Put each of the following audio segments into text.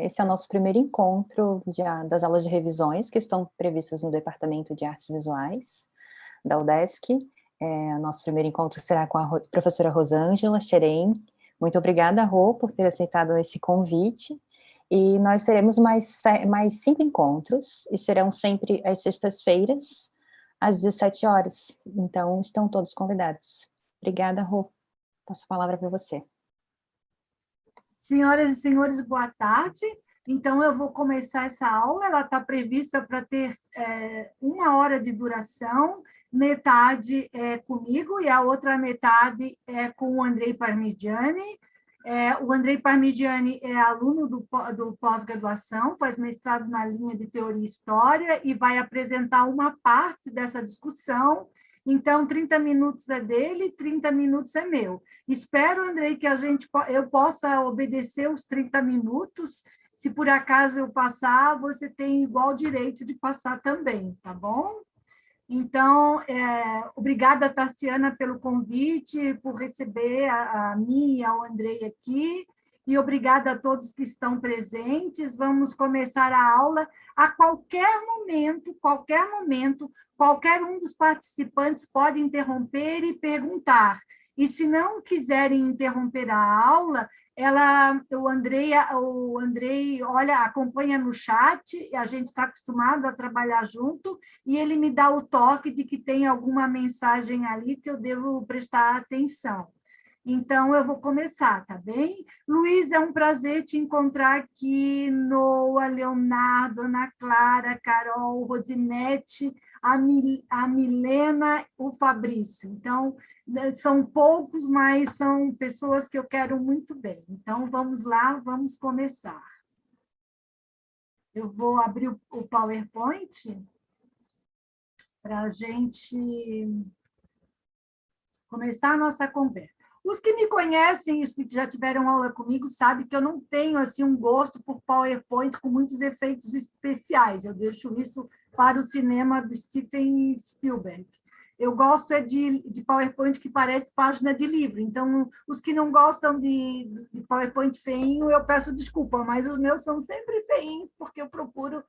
Esse é o nosso primeiro encontro das aulas de revisões que estão previstas no Departamento de Artes Visuais da UDESC. Nosso primeiro encontro será com a professora Rosângela Xerém. Muito obrigada, Rô, por ter aceitado esse convite. E nós teremos mais 5 encontros, e serão sempre às sextas-feiras, às 17 horas. Então, estão todos convidados. Obrigada, Rô. Passo a palavra para você. Senhoras e senhores, boa tarde. Então, eu vou começar essa aula. Ela está prevista para ter 1 hora de duração, metade é comigo e a outra metade é com o Andrei Parmigiani. O Andrei Parmigiani é aluno do pós-graduação, faz mestrado na linha de Teoria e História e vai apresentar uma parte dessa discussão. Então, 30 minutos é dele, 30 minutos é meu. Espero, Andrei, que eu possa obedecer os 30 minutos. Se por acaso eu passar, você tem igual direito de passar também, tá bom? Então, obrigada, Tarciana, pelo convite, por receber a mim e ao Andrei aqui, e obrigada a todos que estão presentes. Vamos começar a aula. A qualquer momento, qualquer um dos participantes pode interromper e perguntar. E se não quiserem interromper a aula, o Andrei, olha, acompanha no chat, a gente está acostumado a trabalhar junto, e ele me dá o toque de que tem alguma mensagem ali que eu devo prestar atenção. Então, eu vou começar, tá bem? Luiz, é um prazer te encontrar aqui, Noa, Leonardo, Ana Clara, Carol, Rosinete, a Milena, o Fabrício. Então, são poucos, mas são pessoas que eu quero muito bem. Então, vamos lá, vamos começar. Eu vou abrir o PowerPoint para a gente começar a nossa conversa. Os que me conhecem, os que já tiveram aula comigo, sabem que eu não tenho assim, um gosto por PowerPoint com muitos efeitos especiais. Eu deixo isso para o cinema do Steven Spielberg. Eu gosto de PowerPoint que parece página de livro. Então, os que não gostam de PowerPoint feinho, eu peço desculpa, mas os meus são sempre feinhos, porque eu procuro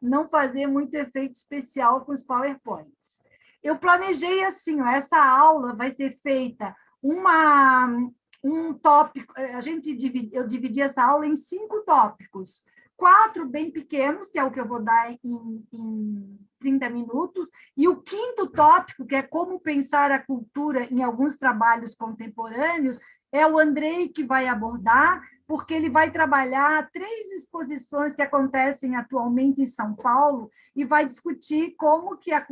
não fazer muito efeito especial com os PowerPoints. Eu planejei assim, ó, essa aula vai ser feita um tópico, eu dividi essa aula em 5 tópicos, 4 bem pequenos, que é o que eu vou dar em 30 minutos, e o 5º tópico, que é como pensar a cultura em alguns trabalhos contemporâneos, é o Andrei que vai abordar, porque ele vai trabalhar 3 exposições que acontecem atualmente em São Paulo e vai discutir como que a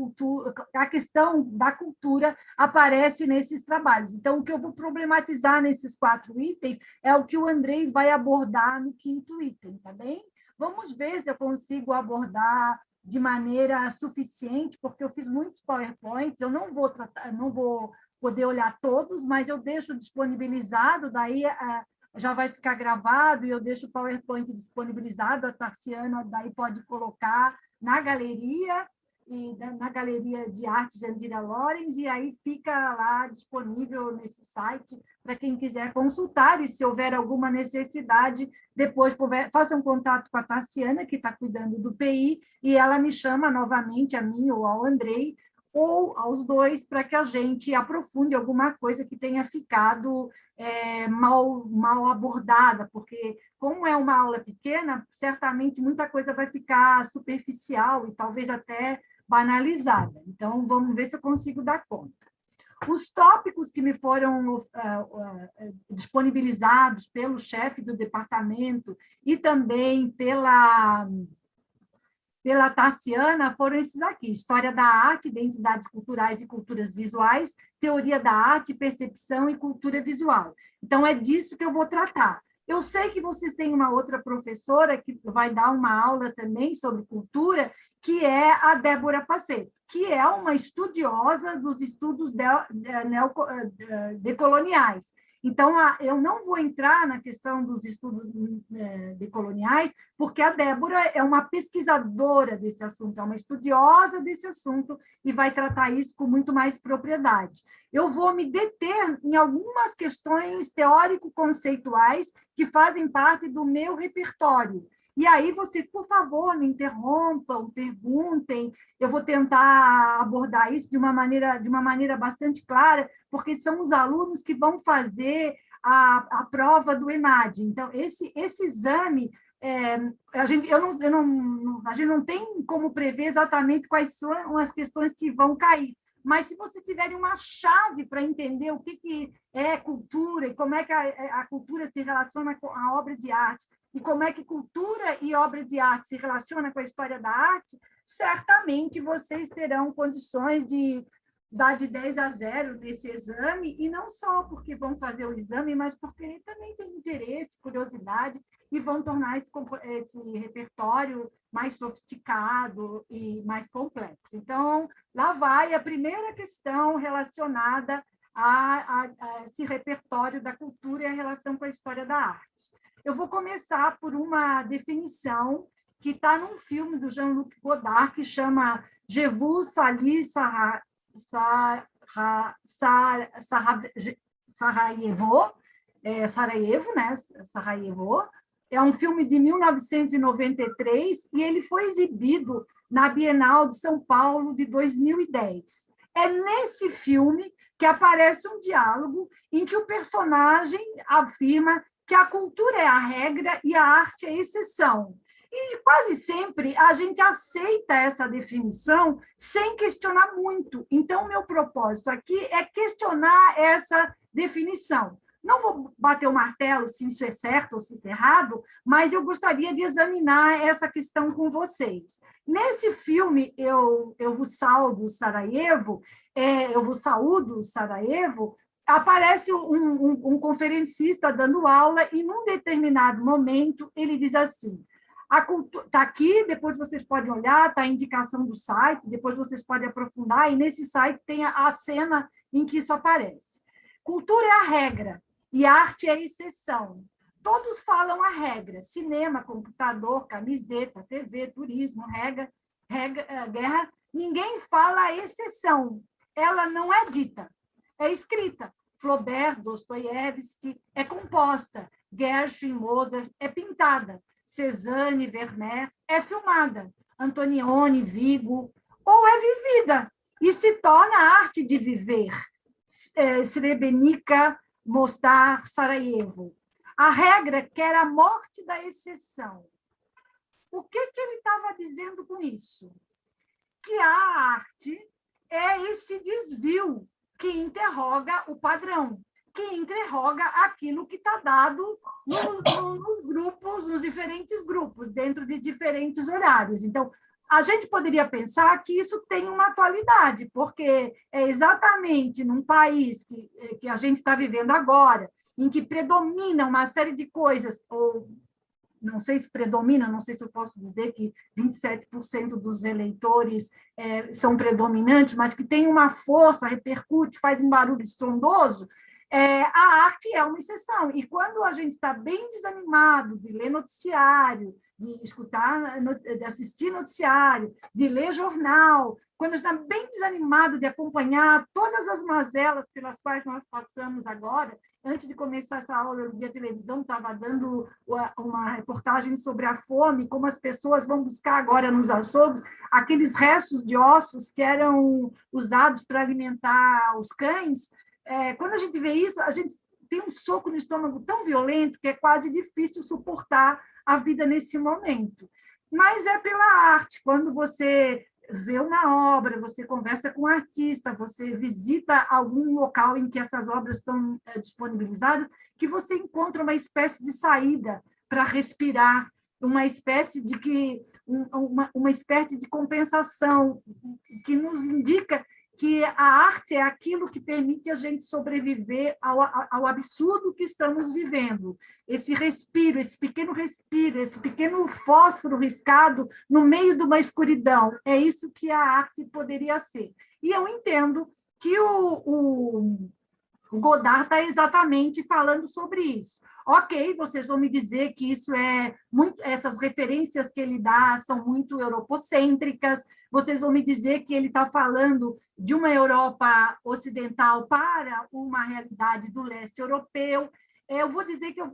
questão da cultura aparece nesses trabalhos. Então, o que eu vou problematizar nesses 4 itens é o que o Andrei vai abordar no 5º item, tá bem? Vamos ver se eu consigo abordar de maneira suficiente, porque eu fiz muitos PowerPoints, eu não vou poder olhar todos, mas eu deixo disponibilizado, daí já vai ficar gravado e eu deixo o PowerPoint disponibilizado, a Tarciana daí pode colocar na galeria de arte de Andira Lorenz, e aí fica lá disponível nesse site para quem quiser consultar, e se houver alguma necessidade, depois faça um contato com a Tarciana, que está cuidando do PI, e ela me chama novamente, a mim ou ao Andrei, ou aos dois, para que a gente aprofunde alguma coisa que tenha ficado mal abordada, porque, como é uma aula pequena, certamente muita coisa vai ficar superficial e talvez até banalizada. Então, vamos ver se eu consigo dar conta. Os tópicos que me foram disponibilizados pelo chefe do departamento e também pela Tarciana foram esses aqui: História da arte, identidades culturais e culturas visuais, Teoria da arte, percepção e cultura visual. Então, é disso que eu vou tratar. Eu sei que vocês têm uma outra professora que vai dar uma aula também sobre cultura, que é a Débora Paceto, que é uma estudiosa dos estudos decoloniais. Então, eu não vou entrar na questão dos estudos decoloniais, porque a Débora é uma pesquisadora desse assunto, é uma estudiosa desse assunto e vai tratar isso com muito mais propriedade. Eu vou me deter em algumas questões teórico-conceituais que fazem parte do meu repertório. E aí vocês, por favor, me interrompam, perguntem. Eu vou tentar abordar isso de uma maneira bastante clara, porque são os alunos que vão fazer a prova do ENAD. Então, esse exame, a gente não tem como prever exatamente quais são as questões que vão cair. Mas, se vocês tiverem uma chave para entender o que é cultura e como é que a cultura se relaciona com a obra de arte, e como é que cultura e obra de arte se relacionam com a história da arte, certamente vocês terão condições de dar de 10 a 0 nesse exame, e não só porque vão fazer o exame, mas porque também têm interesse, curiosidade, e vão tornar esse repertório mais sofisticado e mais complexo. Então, lá vai a primeira questão relacionada a esse repertório da cultura e a relação com a história da arte. Eu vou começar por uma definição que está num filme do Jean-Luc Godard, que chama Je vous salue Sarajevo, Sarajevo, né? Sarajevo. É um filme de 1993 e ele foi exibido na Bienal de São Paulo de 2010. É nesse filme que aparece um diálogo em que o personagem afirma que a cultura é a regra e a arte é a exceção. E quase sempre a gente aceita essa definição sem questionar muito. Então, meu propósito aqui é questionar essa definição. Não vou bater o martelo se isso é certo ou se isso é errado, mas eu gostaria de examinar essa questão com vocês. Nesse filme, Eu Vos Saúdo, Sarajevo, aparece um conferencista dando aula e, num determinado momento, ele diz assim: está aqui, depois vocês podem olhar, está a indicação do site, depois vocês podem aprofundar, e nesse site tem a cena em que isso aparece. Cultura é a regra e arte é a exceção. Todos falam a regra: cinema, computador, camiseta, TV, turismo, guerra. Ninguém fala a exceção. Ela não é dita, é escrita. Flaubert, Dostoiévski, é composta. Gershwin, Mozart, é pintada. Cézanne, Vermeer, é filmada. Antonioni, Vigo, ou é vivida e se torna arte de viver. Srebrenica, Mostar, Sarajevo. A regra quer a morte da exceção. O que ele estava dizendo com isso? Que a arte é esse desvio que interroga o padrão, que interroga aquilo que está dado nos grupos, nos diferentes grupos, dentro de diferentes horários. Então, a gente poderia pensar que isso tem uma atualidade, porque é exatamente num país que a gente está vivendo agora, em que predomina uma série de coisas, ou não sei se predomina, não sei se eu posso dizer que 27% dos eleitores são predominantes, mas que tem uma força, repercute, faz um barulho estrondoso, a arte é uma exceção. E quando a gente está bem desanimado de ler noticiário, de escutar, de assistir noticiário, de ler jornal, quando a gente está bem desanimado de acompanhar todas as mazelas pelas quais nós passamos agora. Antes de começar essa aula, eu vi a televisão, estava dando uma reportagem sobre a fome, como as pessoas vão buscar agora nos açougues aqueles restos de ossos que eram usados para alimentar os cães. Quando a gente vê isso, a gente tem um soco no estômago tão violento que é quase difícil suportar a vida nesse momento. Mas é pela arte. Quando você vê uma obra, você conversa com um artista, você visita algum local em que essas obras estão disponibilizadas, que você encontra uma espécie de saída para respirar, uma espécie de compensação que nos indica que a arte é aquilo que permite a gente sobreviver ao absurdo que estamos vivendo. Esse respiro, esse pequeno fósforo riscado no meio de uma escuridão, é isso que a arte poderia ser. E eu entendo que O Godard está exatamente falando sobre isso. Ok, vocês vão me dizer que isso é muito, essas referências que ele dá são muito europocêntricas, vocês vão me dizer que ele está falando de uma Europa ocidental para uma realidade do leste europeu. Eu vou dizer que eu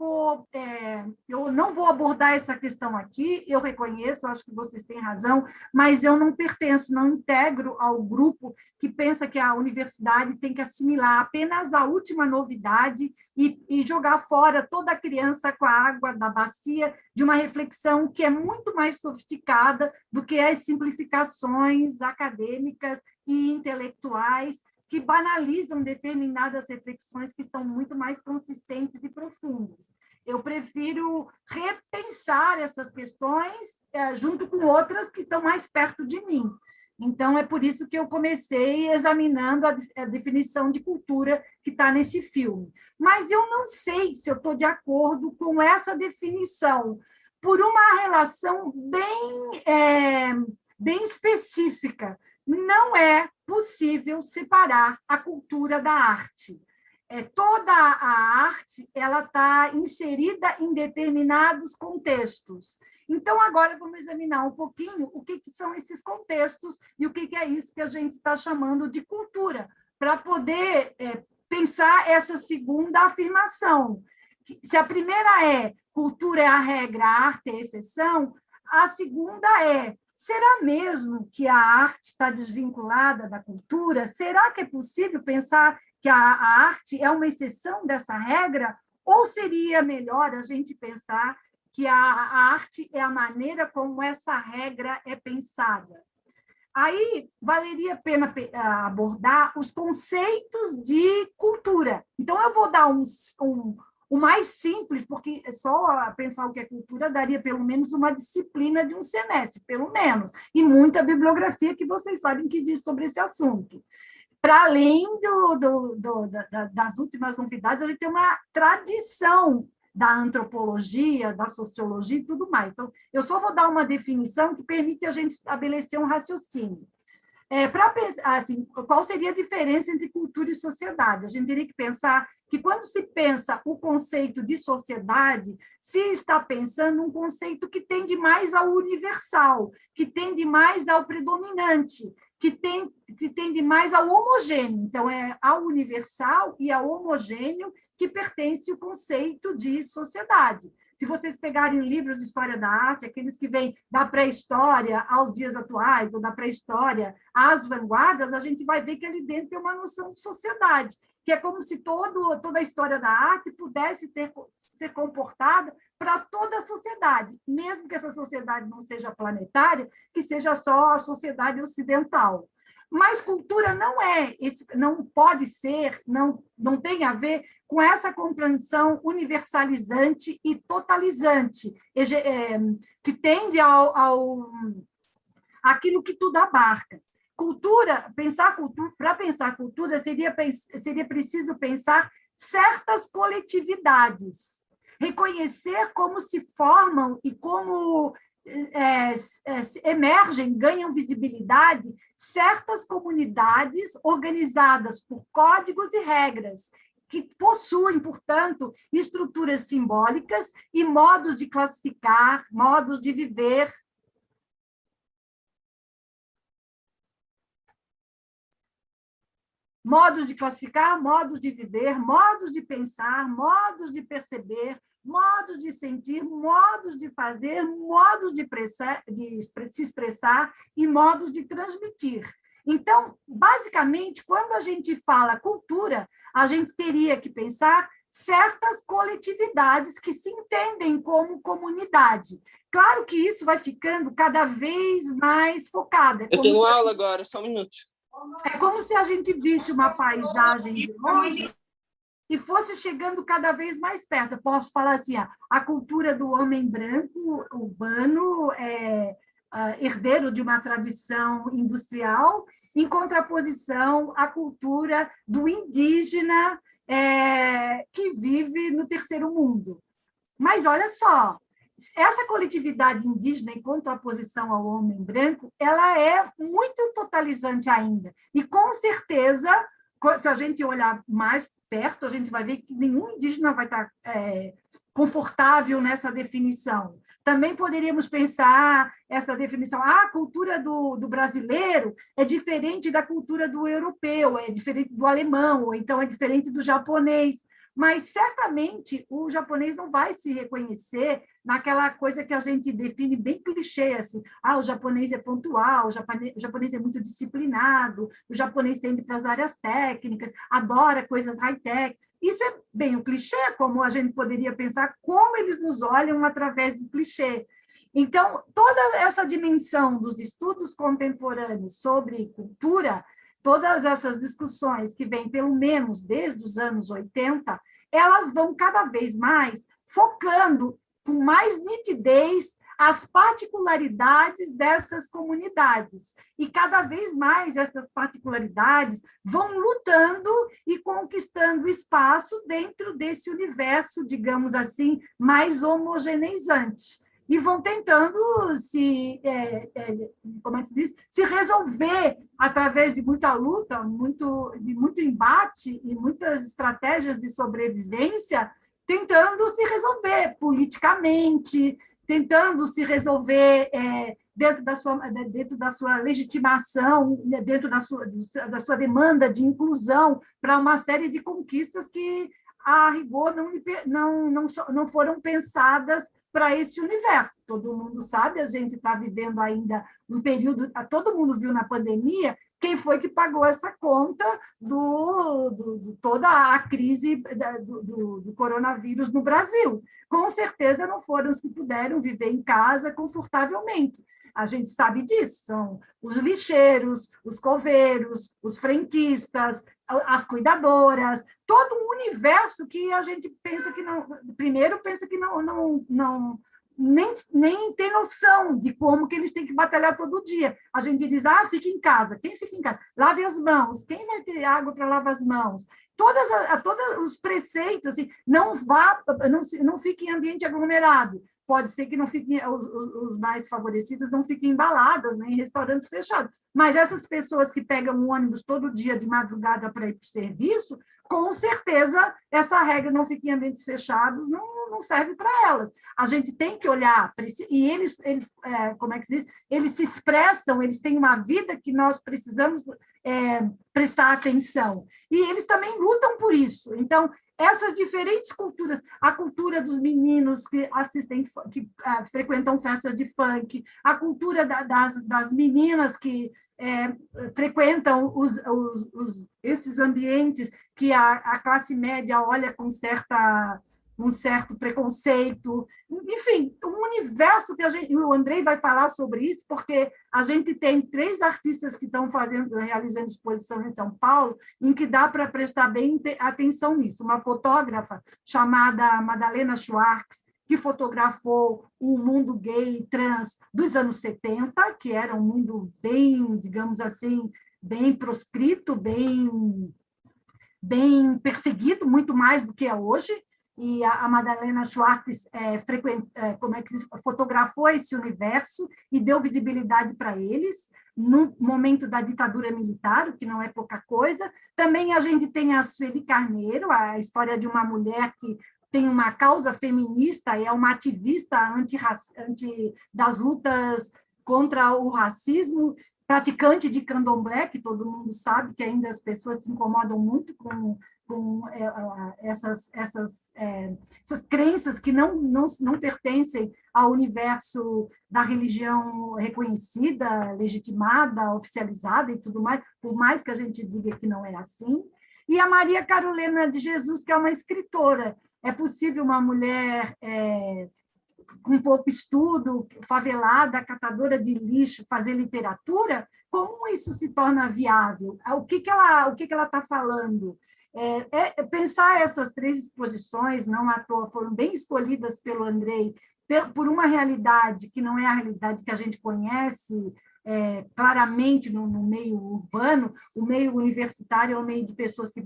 não vou abordar essa questão aqui, eu reconheço, acho que vocês têm razão, mas eu não pertenço, não integro ao grupo que pensa que a universidade tem que assimilar apenas a última novidade e jogar fora toda a criança com a água da bacia de uma reflexão que é muito mais sofisticada do que as simplificações acadêmicas e intelectuais que banalizam determinadas reflexões que são muito mais consistentes e profundas. Eu prefiro repensar essas questões junto com outras que estão mais perto de mim. Então, é por isso que eu comecei examinando a definição de cultura que está nesse filme. Mas eu não sei se eu estou de acordo com essa definição, por uma relação bem específica. Não é possível separar a cultura da arte. Toda a arte ela está inserida em determinados contextos. Então, agora vamos examinar um pouquinho o que são esses contextos e o que é isso que a gente está chamando de cultura, para poder pensar essa segunda afirmação. Se a primeira é cultura é a regra, a arte é a exceção, a segunda é: será mesmo que a arte está desvinculada da cultura? Será que é possível pensar que a arte é uma exceção dessa regra? Ou seria melhor a gente pensar que a arte é a maneira como essa regra é pensada? Aí valeria a pena abordar os conceitos de cultura. Então, eu vou dar o mais simples, porque só pensar o que é cultura daria pelo menos uma disciplina de um semestre, pelo menos, e muita bibliografia que vocês sabem que existe sobre esse assunto. Para além das últimas novidades, a gente tem uma tradição da antropologia, da sociologia e tudo mais. Então, eu só vou dar uma definição que permite a gente estabelecer um raciocínio. Para pensar, assim, qual seria a diferença entre cultura e sociedade? A gente teria que pensar que, quando se pensa o conceito de sociedade, se está pensando um conceito que tende mais ao universal, que tende mais ao predominante, que tende mais ao homogêneo. Então, é ao universal e ao homogêneo que pertence o conceito de sociedade. Se vocês pegarem livros de história da arte, aqueles que vêm da pré-história aos dias atuais, ou da pré-história às vanguardas, a gente vai ver que ali dentro tem uma noção de sociedade, que é como se toda a história da arte pudesse ser comportada para toda a sociedade, mesmo que essa sociedade não seja planetária, que seja só a sociedade ocidental. Mas cultura não pode ser, não tem a ver com essa compreensão universalizante e totalizante, que tende àquilo que tudo abarca. Para pensar cultura, seria preciso pensar certas coletividades, reconhecer como se formam e como emergem, ganham visibilidade certas comunidades organizadas por códigos e regras, que possuem, portanto, estruturas simbólicas e modos de classificar, modos de viver. Modos de classificar, modos de viver, modos de pensar, modos de perceber, modos de sentir, modos de fazer, modos de se expressar e modos de transmitir. Então, basicamente, quando a gente fala cultura, a gente teria que pensar certas coletividades que se entendem como comunidade. Claro que isso vai ficando cada vez mais focado. Eu tenho aula agora, só um minuto. É como se a gente visse uma paisagem de longe e fosse chegando cada vez mais perto. Eu posso falar assim, a cultura do homem branco, urbano, herdeiro de uma tradição industrial, em contraposição à cultura do indígena que vive no terceiro mundo. Mas olha só, essa coletividade indígena, em contraposição ao homem branco, ela é muito totalizante ainda. E, com certeza, se a gente olhar mais perto, a gente vai ver que nenhum indígena vai estar confortável nessa definição. Também poderíamos pensar essa definição, a cultura do brasileiro é diferente da cultura do europeu, é diferente do alemão, ou então é diferente do japonês, mas certamente o japonês não vai se reconhecer naquela coisa que a gente define bem clichê, assim, o japonês é pontual, o japonês é muito disciplinado, o japonês tende para as áreas técnicas, adora coisas high-tech. Isso é bem o clichê, como a gente poderia pensar como eles nos olham através do clichê. Então, toda essa dimensão dos estudos contemporâneos sobre cultura, todas essas discussões que vêm, pelo menos desde os anos 80, elas vão cada vez mais focando com mais nitidez as particularidades dessas comunidades. E cada vez mais essas particularidades vão lutando e conquistando espaço dentro desse universo, digamos assim, mais homogeneizante. E vão tentando como é que se diz? Se resolver através de muita luta, de muito embate e muitas estratégias de sobrevivência, tentando se resolver politicamente, tentando se resolver dentro da sua legitimação, dentro da sua demanda de inclusão para uma série de conquistas que, a rigor, não foram pensadas para esse universo. Todo mundo sabe, a gente está vivendo ainda um período, todo mundo viu na pandemia, quem foi que pagou essa conta de toda a crise do coronavírus no Brasil. Com certeza não foram os que puderam viver em casa confortavelmente. A gente sabe disso, são os lixeiros, os coveiros, os frentistas, as cuidadoras, todo um universo que a gente pensa que não, primeiro pensa que nem tem noção de como que eles têm que batalhar todo dia. A gente diz, fica em casa. Quem fica em casa? Lave as mãos. Quem vai ter água para lavar as mãos? Todos os preceitos, assim, não fique em ambiente aglomerado. Pode ser que não fiquem, os mais favorecidos não fiquem embaladas, né, em restaurantes fechados. Mas essas pessoas que pegam um ônibus todo dia de madrugada para ir para o serviço, com certeza essa regra não fica em ambientes fechados, não serve para elas. A gente tem que olhar para isso, e eles como é que se diz? Eles se expressam, eles têm uma vida que nós precisamos prestar atenção. E eles também lutam por isso. Então, essas diferentes culturas, a cultura dos meninos que frequentam festas de funk, a cultura das meninas que frequentam esses ambientes que a classe média olha com um certo preconceito, enfim, um universo que o Andrei vai falar sobre isso, porque a gente tem 3 artistas que estão realizando exposição em São Paulo, em que dá para prestar bem atenção nisso. Uma fotógrafa chamada Madalena Schwartz, que fotografou o mundo gay e trans dos anos 70, que era um mundo bem, digamos assim, bem proscrito, bem perseguido, muito mais do que é hoje. E a Madalena Schwartz fotografou esse universo e deu visibilidade para eles no momento da ditadura militar, o que não é pouca coisa. Também a gente tem a Sueli Carneiro, a história de uma mulher que tem uma causa feminista e é uma ativista das lutas contra o racismo, praticante de candomblé, que todo mundo sabe que ainda as pessoas se incomodam muito com essas crenças que não pertencem ao universo da religião reconhecida, legitimada, oficializada e tudo mais, por mais que a gente diga que não é assim. E a Maria Carolina de Jesus, que é uma escritora. É possível uma mulher com pouco estudo, favelada, catadora de lixo, fazer literatura? Como isso se torna viável? O que ela está falando? Pensar essas 3 exposições, não à toa, foram bem escolhidas pelo Andrei, por uma realidade que não é a realidade que a gente conhece claramente no meio urbano. O meio universitário é o meio de pessoas que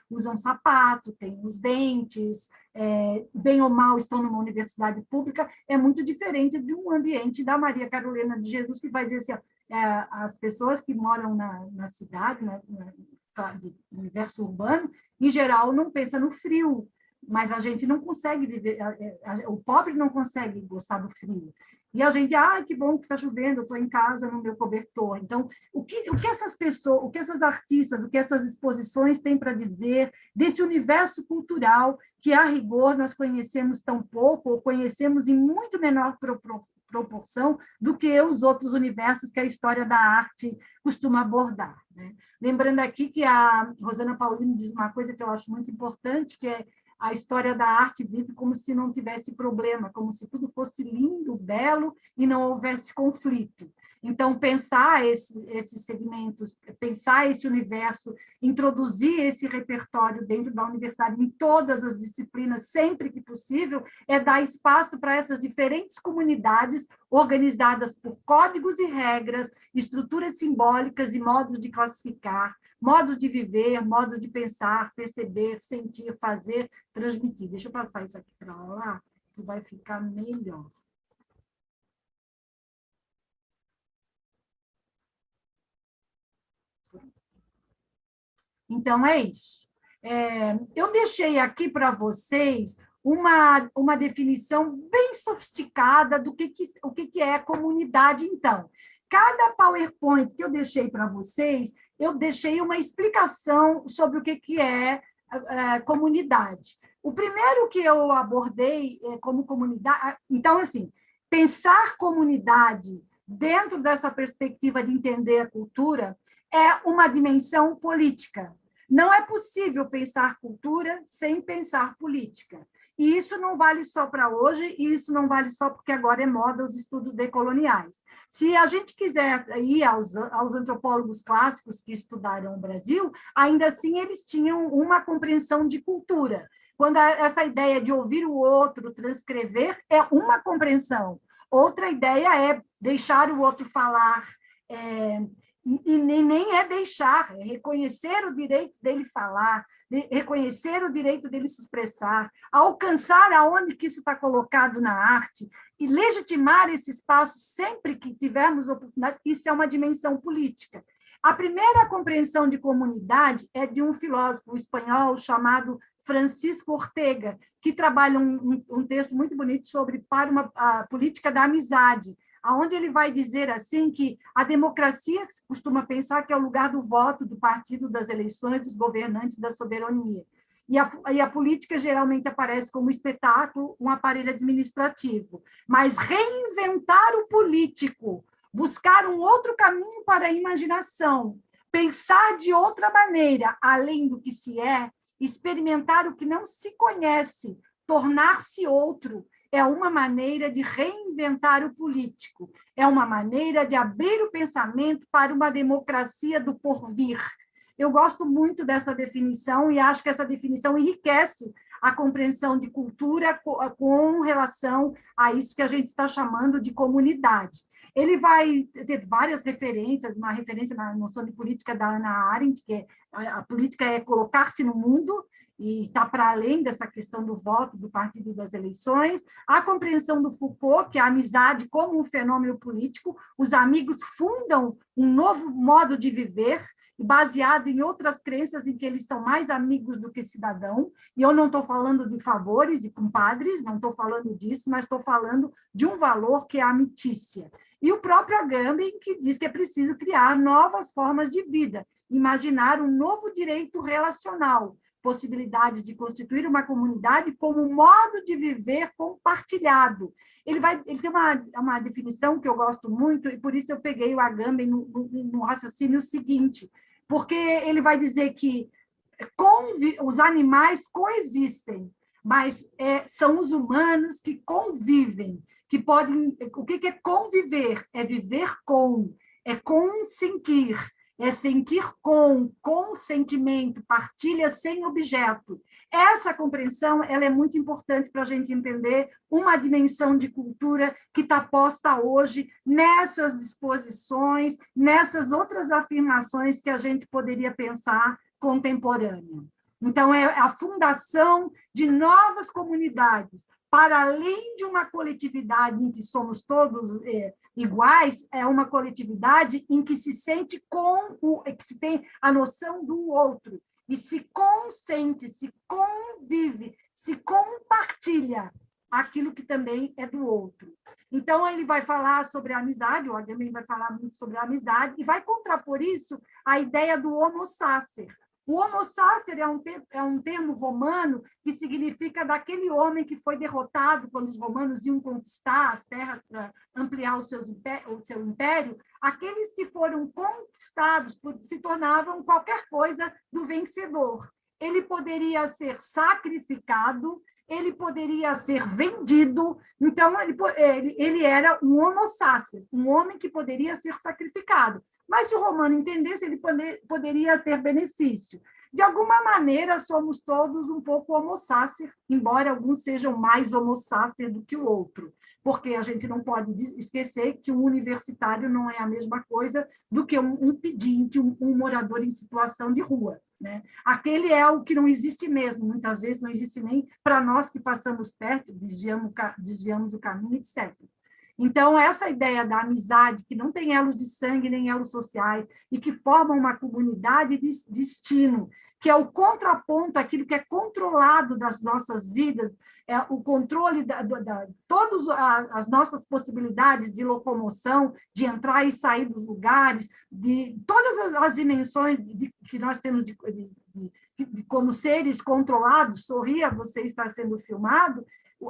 usam sapato, têm os dentes, bem ou mal estão numa universidade pública. É muito diferente de um ambiente da Maria Carolina de Jesus, que vai dizer assim, as pessoas que moram na cidade, de universo urbano, em geral, não pensa no frio, mas a gente não consegue viver, o pobre não consegue gostar do frio. E a gente, que bom que está chovendo, eu estou em casa no meu cobertor. Então, o que essas pessoas, o que essas artistas, o que essas exposições têm para dizer desse universo cultural que, a rigor, nós conhecemos tão pouco, ou conhecemos em muito menor proporção do que os outros universos que a história da arte costuma abordar, né? Lembrando aqui que a Rosana Paulino diz uma coisa que eu acho muito importante, que é a história da arte vive como se não tivesse problema, como se tudo fosse lindo, belo e não houvesse conflito. Então, pensar esses segmentos, pensar esse universo, introduzir esse repertório dentro da universidade em todas as disciplinas, sempre que possível, é dar espaço para essas diferentes comunidades organizadas por códigos e regras, estruturas simbólicas e modos de classificar, modos de viver, modos de pensar, perceber, sentir, fazer, transmitir. Deixa eu passar isso aqui para lá, que vai ficar melhor. Então, é isso. Eu deixei aqui para vocês uma definição bem sofisticada do o que é comunidade, então. Cada PowerPoint que eu deixei para vocês, eu deixei uma explicação sobre o que é comunidade. O primeiro que eu abordei como comunidade... Então, assim, pensar comunidade dentro dessa perspectiva de entender a cultura é uma dimensão política. Não é possível pensar cultura sem pensar política. E isso não vale só para hoje, e isso não vale só porque agora é moda os estudos decoloniais. Se a gente quiser ir aos antropólogos clássicos que estudaram o Brasil, ainda assim eles tinham uma compreensão de cultura. Quando essa ideia de ouvir o outro, transcrever, é uma compreensão. Outra ideia é deixar o outro falar, e nem é deixar, é reconhecer o direito dele falar, reconhecer o direito dele se expressar, alcançar aonde que isso está colocado na arte e legitimar esse espaço sempre que tivermos oportunidade. Isso é uma dimensão política. A primeira compreensão de comunidade é de um filósofo espanhol chamado Francisco Ortega, que trabalha um texto muito bonito sobre a política da amizade, onde ele vai dizer assim que a democracia se costuma pensar que é o lugar do voto, do partido, das eleições, dos governantes, da soberania. E a política geralmente aparece como espetáculo, um aparelho administrativo. Mas reinventar o político, buscar um outro caminho para a imaginação, pensar de outra maneira, além do que se é, experimentar o que não se conhece, tornar-se outro, é uma maneira de reinventar o político, é uma maneira de abrir o pensamento para uma democracia do porvir. Eu gosto muito dessa definição e acho que essa definição enriquece a compreensão de cultura com relação a isso que a gente está chamando de comunidade. Ele vai ter várias referências, uma referência na noção de política da Hannah Arendt, que a política é colocar-se no mundo, e está para além dessa questão do voto, do partido e das eleições. A compreensão do Foucault, que é a amizade como um fenômeno político, os amigos fundam um novo modo de viver, baseado em outras crenças em que eles são mais amigos do que cidadão, e eu não estou falando de favores e compadres, não estou falando disso, mas estou falando de um valor que é a amitícia. E o próprio Agamben, que diz que é preciso criar novas formas de vida, imaginar um novo direito relacional, possibilidade de constituir uma comunidade como um modo de viver compartilhado. Ele tem uma definição que eu gosto muito, e por isso eu peguei o Agamben no raciocínio seguinte, porque ele vai dizer que os animais coexistem, mas são os humanos que convivem, que podem... O que é conviver? É viver com, é consentir, é sentir com sentimento, partilha sem objeto. Essa compreensão ela é muito importante para a gente entender uma dimensão de cultura que está posta hoje nessas exposições, nessas outras afirmações que a gente poderia pensar contemporânea. Então, é a fundação de novas comunidades, para além de uma coletividade em que somos todos iguais, é uma coletividade em que se sente que se tem a noção do outro, e se consente, se convive, se compartilha aquilo que também é do outro. Então, ele vai falar sobre a amizade, o Agamben vai falar muito sobre a amizade, e vai contrapor isso à ideia do homo sacer. O homo sacer é um termo romano que significa daquele homem que foi derrotado quando os romanos iam conquistar as terras para ampliar o seu império. Aqueles que foram conquistados se tornavam qualquer coisa do vencedor. Ele poderia ser sacrificado, ele poderia ser vendido. Então, ele era um homo sacer, um homem que poderia ser sacrificado. Mas, se o romano entendesse, ele poderia ter benefício. De alguma maneira, somos todos um pouco homo sacer, embora alguns sejam mais homo sacer do que o outro, porque a gente não pode esquecer que um universitário não é a mesma coisa do que um pedinte, um morador em situação de rua, né? Aquele é o que não existe mesmo, muitas vezes não existe nem para nós que passamos perto, desviamos o caminho, etc. Então, essa ideia da amizade, que não tem elos de sangue nem elos sociais, e que forma uma comunidade de destino, que é o contraponto àquilo que é controlado das nossas vidas, é o controle de todas as nossas possibilidades de locomoção, de entrar e sair dos lugares, de todas as dimensões que nós temos de como seres controlados. Sorria, você está sendo filmado.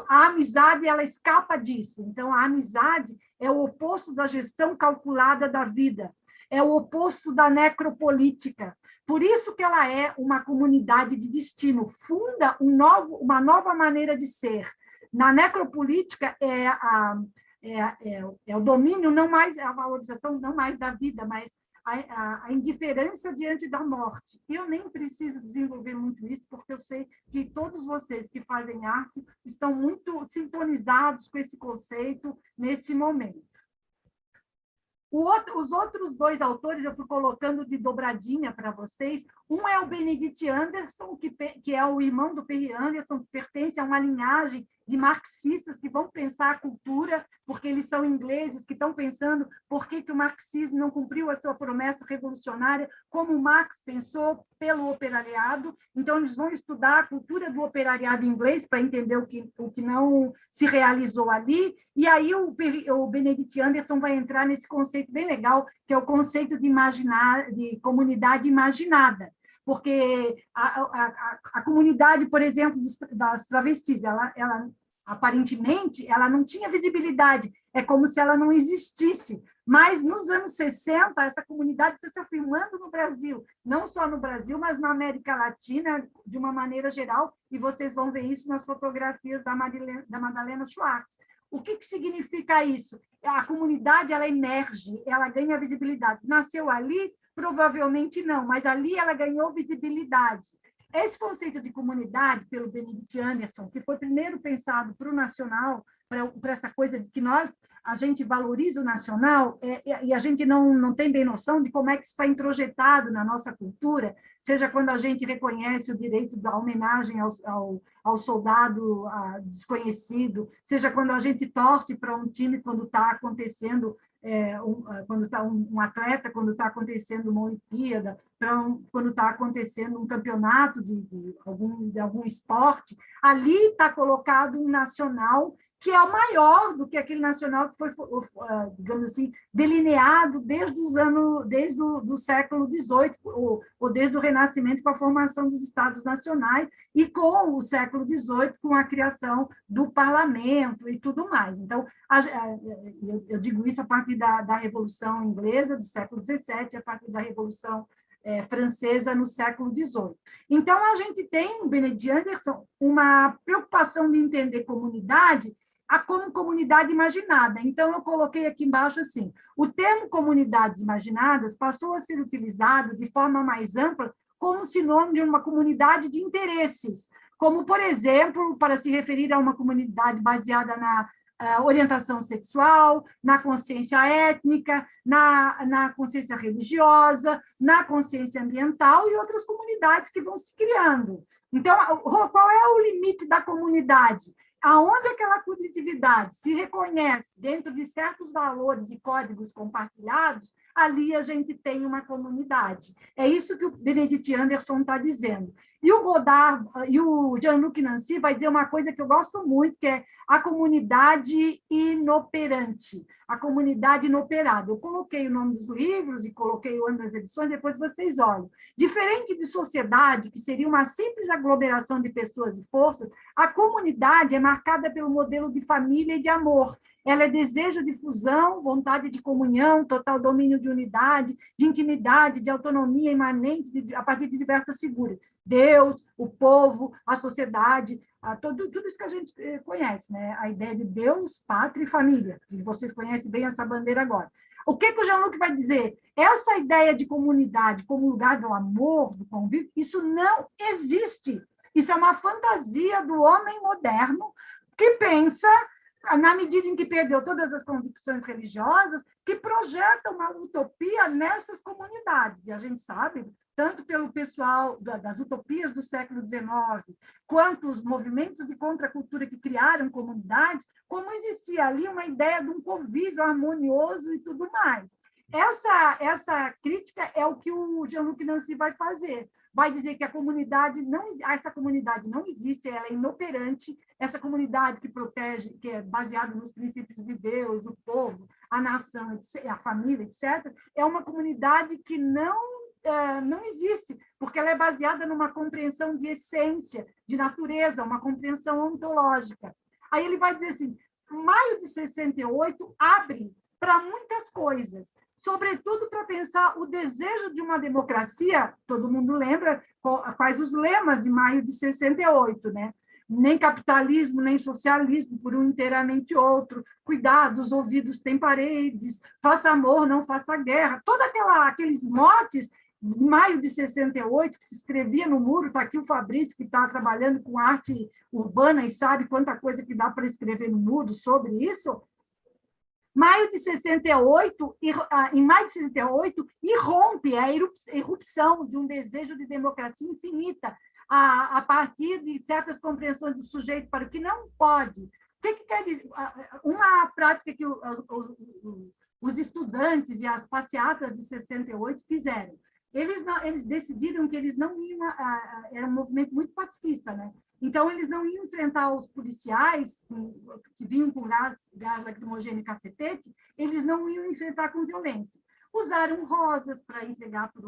A amizade, ela escapa disso. Então, a amizade é o oposto da gestão calculada da vida, é o oposto da necropolítica. Por isso que ela é uma comunidade de destino, funda uma nova maneira de ser. Na necropolítica, é o domínio, não mais a valorização, não mais da vida, mas a indiferença diante da morte. Eu nem preciso desenvolver muito isso, porque eu sei que todos vocês que fazem arte estão muito sintonizados com esse conceito nesse momento. Os outros dois autores eu fui colocando de dobradinha para vocês. Um é o Benedict Anderson, que é o irmão do Perry Anderson, que pertence a uma linhagem de marxistas que vão pensar a cultura, porque eles são ingleses, que estão pensando por que o marxismo não cumpriu a sua promessa revolucionária, como Marx pensou pelo operariado. Então, eles vão estudar a cultura do operariado inglês para entender o que não se realizou ali. E aí o Benedict Anderson vai entrar nesse conceito bem legal, que é o conceito de comunidade imaginada. Porque a comunidade, por exemplo, das travestis, ela aparentemente, ela não tinha visibilidade, é como se ela não existisse. Mas, nos anos 60, essa comunidade está se afirmando no Brasil, não só no Brasil, mas na América Latina, de uma maneira geral, e vocês vão ver isso nas fotografias da Madalena Schwartz. O que significa isso? A comunidade, ela emerge, ela ganha visibilidade. Nasceu ali? Provavelmente não, mas ali ela ganhou visibilidade. Esse conceito de comunidade, pelo Benedict Anderson, que foi primeiro pensado para o nacional, para essa coisa de que a gente valoriza o nacional, e a gente não tem bem noção de como é que isso está introjetado na nossa cultura, seja quando a gente reconhece o direito da homenagem ao soldado desconhecido, seja quando a gente torce para um time quando está acontecendo quando está um atleta, quando está acontecendo uma Olimpíada, quando está acontecendo um campeonato de algum esporte, ali está colocado um nacional que é o maior do que aquele nacional que foi, digamos assim, delineado desde o século XVIII, ou desde o Renascimento, com a formação dos Estados Nacionais, e com o século XVIII, com a criação do parlamento e tudo mais. Então, eu digo isso a partir da Revolução Inglesa, do século XVII, a partir da Revolução francesa no século XVIII. Então, a gente tem, no Benedict Anderson, uma preocupação de entender comunidade como comunidade imaginada. Então, eu coloquei aqui embaixo assim, o termo comunidades imaginadas passou a ser utilizado de forma mais ampla como sinônimo de uma comunidade de interesses, como, por exemplo, para se referir a uma comunidade baseada na orientação sexual, na consciência étnica, na consciência religiosa, na consciência ambiental e outras comunidades que vão se criando. Então, qual é o limite da comunidade? aonde aquela coletividade se reconhece dentro de certos valores e códigos compartilhados, ali a gente tem uma comunidade. É isso que o Benedict Anderson está dizendo. E o Godard e o Jean-Luc Nancy vai dizer uma coisa que eu gosto muito, que é a comunidade inoperante, a comunidade inoperada. Eu coloquei o nome dos livros e coloquei o ano das edições, depois vocês olham. Diferente de sociedade, que seria uma simples aglomeração de pessoas e forças, a comunidade é marcada pelo modelo de família e de amor. Ela é desejo de fusão, vontade de comunhão, total domínio de unidade, de intimidade, de autonomia imanente a partir de diversas figuras. Deus, o povo, a sociedade, tudo isso que a gente conhece, né? A ideia de Deus, pátria e família, que vocês conhecem bem essa bandeira agora. O que o Jean-Luc vai dizer? Essa ideia de comunidade como lugar do amor, do convívio, isso não existe. Isso é uma fantasia do homem moderno que pensa, na medida em que perdeu todas as convicções religiosas, que projeta uma utopia nessas comunidades. E a gente sabe, tanto pelo pessoal das utopias do século XIX, quanto os movimentos de contracultura que criaram comunidades, como existia ali uma ideia de um convívio harmonioso e tudo mais. Essa crítica é o que o Jean-Luc Nancy vai fazer. Vai dizer que essa comunidade não existe, ela é inoperante, essa comunidade que protege, que é baseada nos princípios de Deus, o povo, a nação, a família, etc., é uma comunidade que não existe, porque ela é baseada numa compreensão de essência, de natureza, uma compreensão ontológica. Aí ele vai dizer assim, maio de 68 abre para muitas coisas, sobretudo para pensar o desejo de uma democracia. Todo mundo lembra quais os lemas de maio de 68, né? Nem capitalismo, nem socialismo, por um inteiramente outro, cuidado, os ouvidos têm paredes, faça amor, não faça guerra, todos aqueles motes de maio de 68, que se escrevia no muro. Está aqui o Fabrício, que está trabalhando com arte urbana e sabe quanta coisa que dá para escrever no muro sobre isso. Maio de 68, em maio de 68, irrompe a irrupção de um desejo de democracia infinita, a partir de certas compreensões do sujeito para o que não pode. O que quer dizer? Uma prática que os estudantes e as passeatas de 68 fizeram. Eles decidiram que eles não iam... Era um movimento muito pacifista, né? Então, eles não iam enfrentar os policiais que vinham com gás lacrimogêneo e cacetete, eles não iam enfrentar com violência. Usaram rosas para entregar para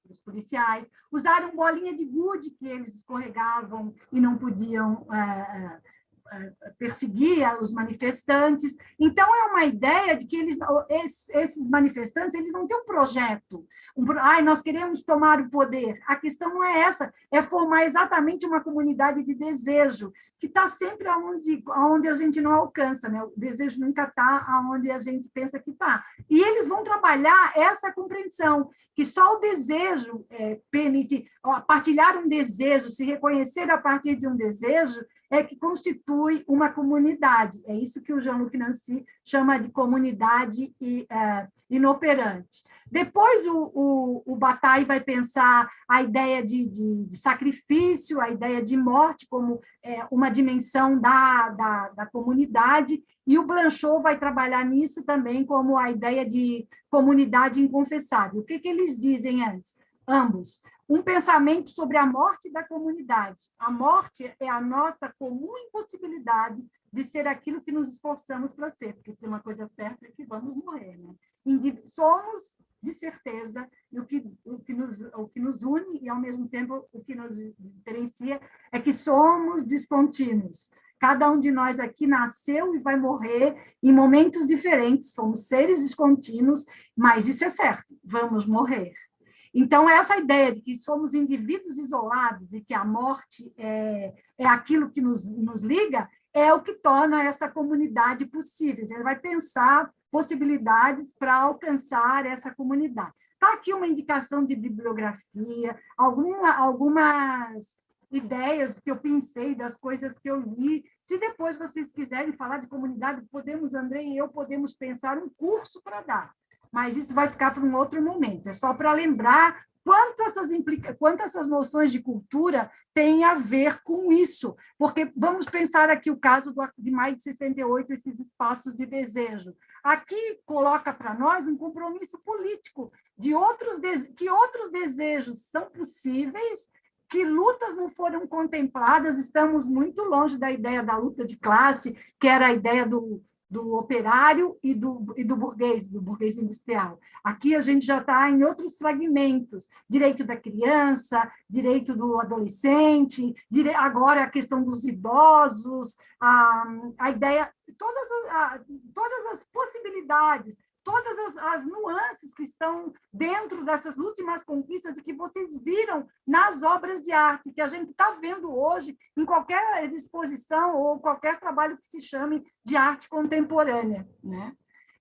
os policiais, usaram bolinha de gude que eles escorregavam e não podiam perseguir os manifestantes. Então, é uma ideia de que esses manifestantes eles não têm um projeto. Nós queremos tomar o poder. A questão não é essa, é formar exatamente uma comunidade de desejo, que está sempre onde a gente não alcança, né? O desejo nunca está onde a gente pensa que está. E eles vão trabalhar essa compreensão, que só o desejo permite partilhar um desejo, se reconhecer a partir de um desejo, é que constitui uma comunidade. É isso que o Jean-Luc Nancy chama de comunidade inoperante. Depois, o Bataille vai pensar a ideia de sacrifício, a ideia de morte como uma dimensão da comunidade, e o Blanchot vai trabalhar nisso também como a ideia de comunidade inconfessável. O que eles dizem antes? Ambos. Um pensamento sobre a morte da comunidade. A morte é a nossa comum impossibilidade de ser aquilo que nos esforçamos para ser, porque se tem uma coisa certa é que vamos morrer, né? Somos, de certeza, e o que nos une e, ao mesmo tempo, o que nos diferencia é que somos descontínuos. Cada um de nós aqui nasceu e vai morrer em momentos diferentes, somos seres descontínuos, mas isso é certo, vamos morrer. Então, essa ideia de que somos indivíduos isolados e que a morte é aquilo que nos liga, é o que torna essa comunidade possível. Ele vai pensar possibilidades para alcançar essa comunidade. Está aqui uma indicação de bibliografia, algumas ideias que eu pensei, das coisas que eu li. Se depois vocês quiserem falar de comunidade, André e eu podemos pensar um curso para dar. Mas isso vai ficar para um outro momento. É só para lembrar quanto essas noções de cultura têm a ver com isso, porque vamos pensar aqui o caso de Maio de 68, esses espaços de desejo. Aqui coloca para nós um compromisso político de que outros desejos são possíveis, que lutas não foram contempladas, estamos muito longe da ideia da luta de classe, que era a ideia do operário e do burguês industrial. Aqui a gente já está em outros fragmentos, direito da criança, direito do adolescente, agora a questão dos idosos, a ideia, todas as possibilidades, todas as nuances que estão dentro dessas últimas conquistas e que vocês viram nas obras de arte, que a gente está vendo hoje em qualquer exposição ou qualquer trabalho que se chame de arte contemporânea, né?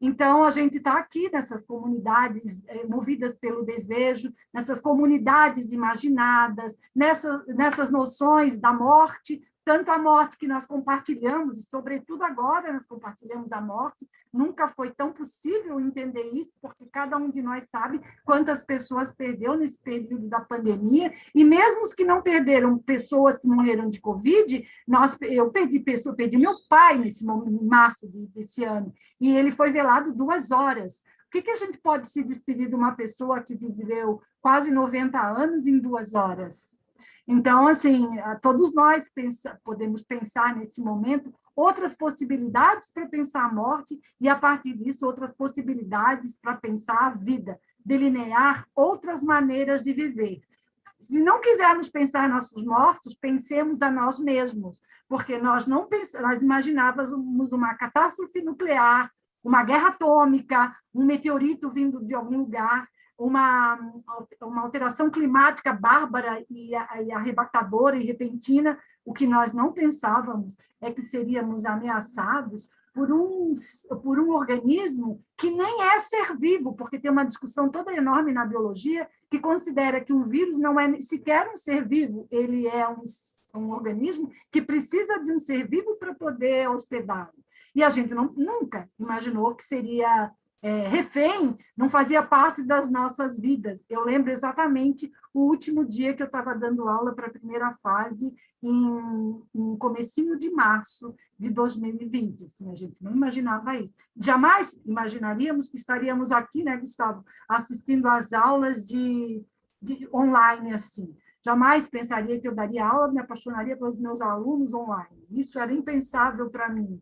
Então, a gente está aqui nessas comunidades movidas pelo desejo, nessas comunidades imaginadas, nessas noções da morte, tanto a morte que nós compartilhamos, e sobretudo agora nós compartilhamos a morte, nunca foi tão possível entender isso, porque cada um de nós sabe quantas pessoas perdeu nesse período da pandemia, e mesmo os que não perderam, pessoas que morreram de Covid, eu perdi meu pai em março desse ano, e ele foi velado 2 horas. O que a gente pode se despedir de uma pessoa que viveu quase 90 anos em 2 horas? Então, assim, todos nós podemos pensar nesse momento outras possibilidades para pensar a morte e, a partir disso, outras possibilidades para pensar a vida, delinear outras maneiras de viver. Se não quisermos pensar nossos mortos, pensemos a nós mesmos, porque nós imaginávamos uma catástrofe nuclear, uma guerra atômica, um meteorito vindo de algum lugar, uma alteração climática bárbara e arrebatadora e repentina. O que nós não pensávamos é que seríamos ameaçados por um organismo que nem é ser vivo, porque tem uma discussão toda enorme na biologia que considera que um vírus não é sequer um ser vivo, ele é um organismo que precisa de um ser vivo para poder hospedá-lo. E a gente nunca imaginou que seria refém, não fazia parte das nossas vidas. Eu lembro exatamente o último dia que eu estava dando aula para a primeira fase, em comecinho de março de 2020. Assim, a gente não imaginava isso. Jamais imaginaríamos que estaríamos aqui, né, Gustavo, assistindo às aulas de online assim. Jamais pensaria que eu daria aula, me apaixonaria pelos meus alunos online. Isso era impensável para mim.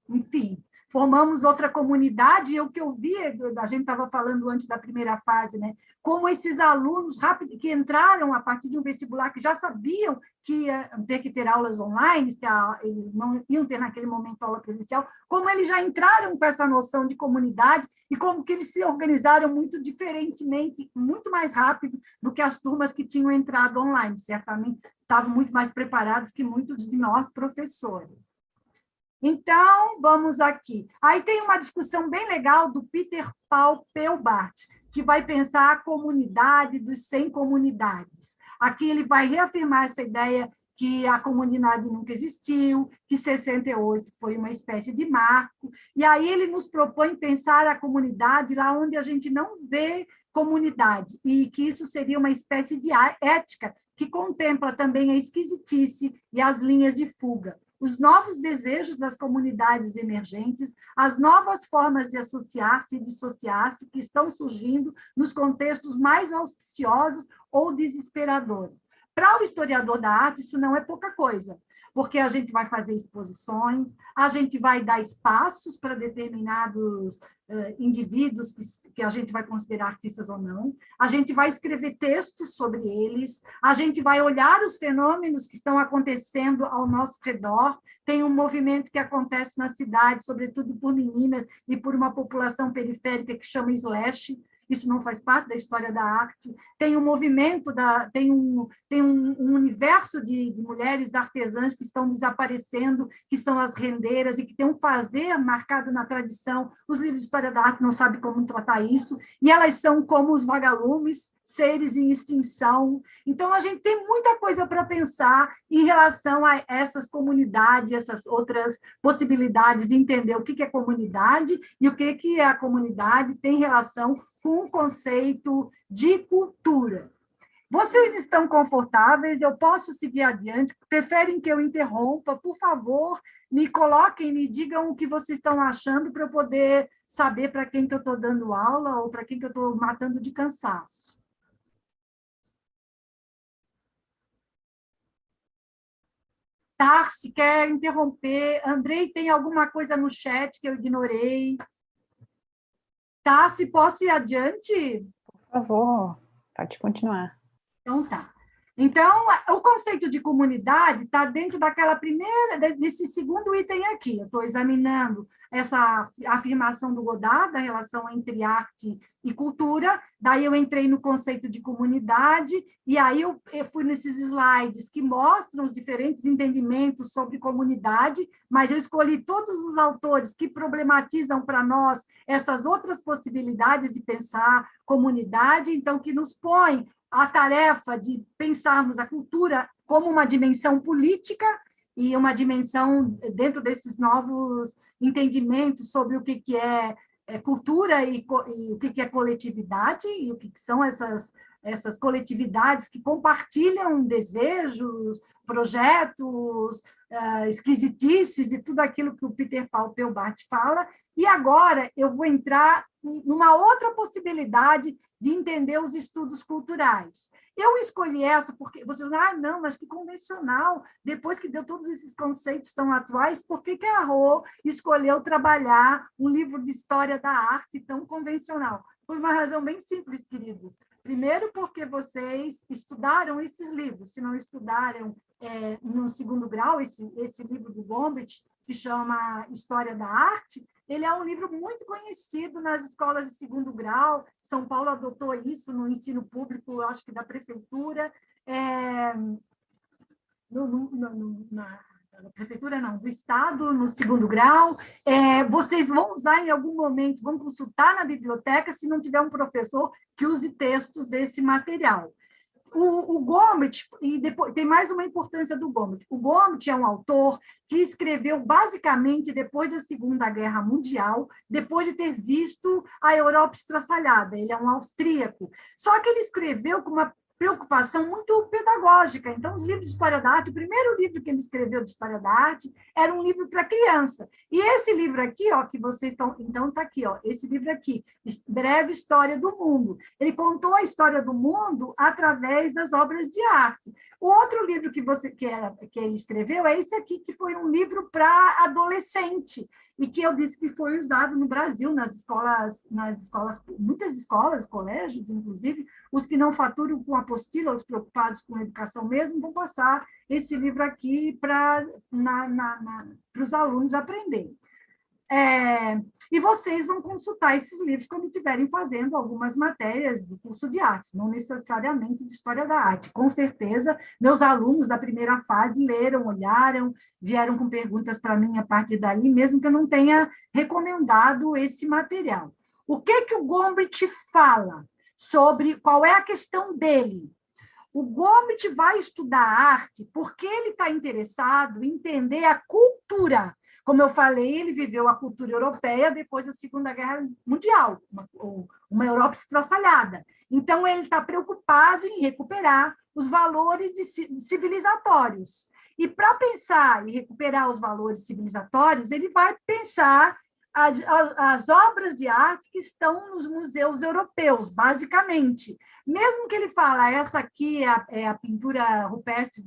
Enfim, formamos outra comunidade, e o que eu vi, a gente estava falando antes da primeira fase, né? Como esses alunos que entraram a partir de um vestibular, que já sabiam que ia ter que ter aulas online, que eles não iam ter naquele momento aula presencial, como eles já entraram com essa noção de comunidade e como que eles se organizaram muito diferentemente, muito mais rápido do que as turmas que tinham entrado online. Certamente estavam muito mais preparados que muitos de nós, professores. Então, vamos aqui. Aí tem uma discussão bem legal do Peter Paul Pelbart, que vai pensar a comunidade dos sem comunidades. Aqui ele vai reafirmar essa ideia que a comunidade nunca existiu, que 68 foi uma espécie de marco, e aí ele nos propõe pensar a comunidade lá onde a gente não vê comunidade, e que isso seria uma espécie de ética que contempla também a esquisitice e as linhas de fuga, os novos desejos das comunidades emergentes, as novas formas de associar-se e dissociar-se que estão surgindo nos contextos mais auspiciosos ou desesperadores. Para o historiador da arte, isso não é pouca coisa, porque a gente vai fazer exposições, a gente vai dar espaços para determinados indivíduos que a gente vai considerar artistas ou não, a gente vai escrever textos sobre eles, a gente vai olhar os fenômenos que estão acontecendo ao nosso redor. Tem um movimento que acontece na cidade, sobretudo por meninas e por uma população periférica que chama slash. Isso não faz parte da história da arte. Tem um movimento, tem um universo de mulheres artesãs que estão desaparecendo, que são as rendeiras, e que tem um fazer marcado na tradição. Os livros de história da arte não sabem como tratar isso, e elas são como os vagalumes, seres em extinção. Então, a gente tem muita coisa para pensar em relação a essas comunidades, essas outras possibilidades, entender o que é comunidade e o que a comunidade tem relação com o conceito de cultura. Vocês estão confortáveis? Eu posso seguir adiante? Preferem que eu interrompa? Por favor, me coloquem, me digam o que vocês estão achando para eu poder saber para quem que eu estou dando aula ou para quem que eu estou matando de cansaço. Tarsi, quer interromper? Andrei, tem alguma coisa no chat que eu ignorei? Tarsi, posso ir adiante? Por favor, pode continuar. Então, tá. Então, o conceito de comunidade está dentro daquela primeira, desse segundo item aqui. Eu estou examinando essa afirmação do Godard, da relação entre arte e cultura, daí eu entrei no conceito de comunidade, e aí eu fui nesses slides que mostram os diferentes entendimentos sobre comunidade, mas eu escolhi todos os autores que problematizam para nós essas outras possibilidades de pensar comunidade, então, que nos põem a tarefa de pensarmos a cultura como uma dimensão política e uma dimensão dentro desses novos entendimentos sobre o que é cultura e o que é coletividade e o que são essas coletividades que compartilham desejos, projetos, esquisitices e tudo aquilo que o Peter Paul Pelbart fala. E agora eu vou entrar numa outra possibilidade de entender os estudos culturais. Eu escolhi essa porque vocês falam, não, mas que convencional, depois que deu todos esses conceitos tão atuais, por que a Rô escolheu trabalhar um livro de história da arte tão convencional? Por uma razão bem simples, queridos. Primeiro, porque vocês estudaram esses livros, se não estudaram no segundo grau, esse livro do Gombrich, que chama História da Arte, ele é um livro muito conhecido nas escolas de segundo grau. São Paulo adotou isso no ensino público, acho que da prefeitura. Na prefeitura, não, do Estado, no segundo grau. Vocês vão usar em algum momento, vão consultar na biblioteca, se não tiver um professor que use textos desse material. O Gombrich, e depois, tem mais uma importância do Gombrich. O Gombrich é um autor que escreveu basicamente depois da Segunda Guerra Mundial, depois de ter visto a Europa estraçalhada. Ele é um austríaco. Só que ele escreveu com uma preocupação muito pedagógica. Então, os livros de história da arte, o primeiro livro que ele escreveu de história da arte era um livro para criança. E esse livro aqui, ó, que vocês estão... Então, está aqui, ó, esse livro aqui, Breve História do Mundo. Ele contou a história do mundo através das obras de arte. O outro livro que ele escreveu é esse aqui, que foi um livro para adolescente, e que eu disse que foi usado no Brasil, nas escolas, muitas escolas, colégios, inclusive, os que não faturam com apostila, os preocupados com a educação mesmo, vão passar esse livro aqui para os alunos aprenderem. E vocês vão consultar esses livros quando estiverem fazendo algumas matérias do curso de artes, não necessariamente de história da arte. Com certeza, meus alunos da primeira fase leram, olharam, vieram com perguntas para mim a partir daí, mesmo que eu não tenha recomendado esse material. O que o Gombrich fala sobre qual é a questão dele? O Gombrich vai estudar arte porque ele está interessado em entender a cultura. Como eu falei, ele viveu a cultura europeia depois da Segunda Guerra Mundial, uma Europa estraçalhada. Então, ele está preocupado em recuperar os valores civilizatórios. E, para pensar e recuperar os valores civilizatórios, ele vai pensar as obras de arte que estão nos museus europeus, basicamente. Mesmo que ele fala, essa aqui é a pintura rupestre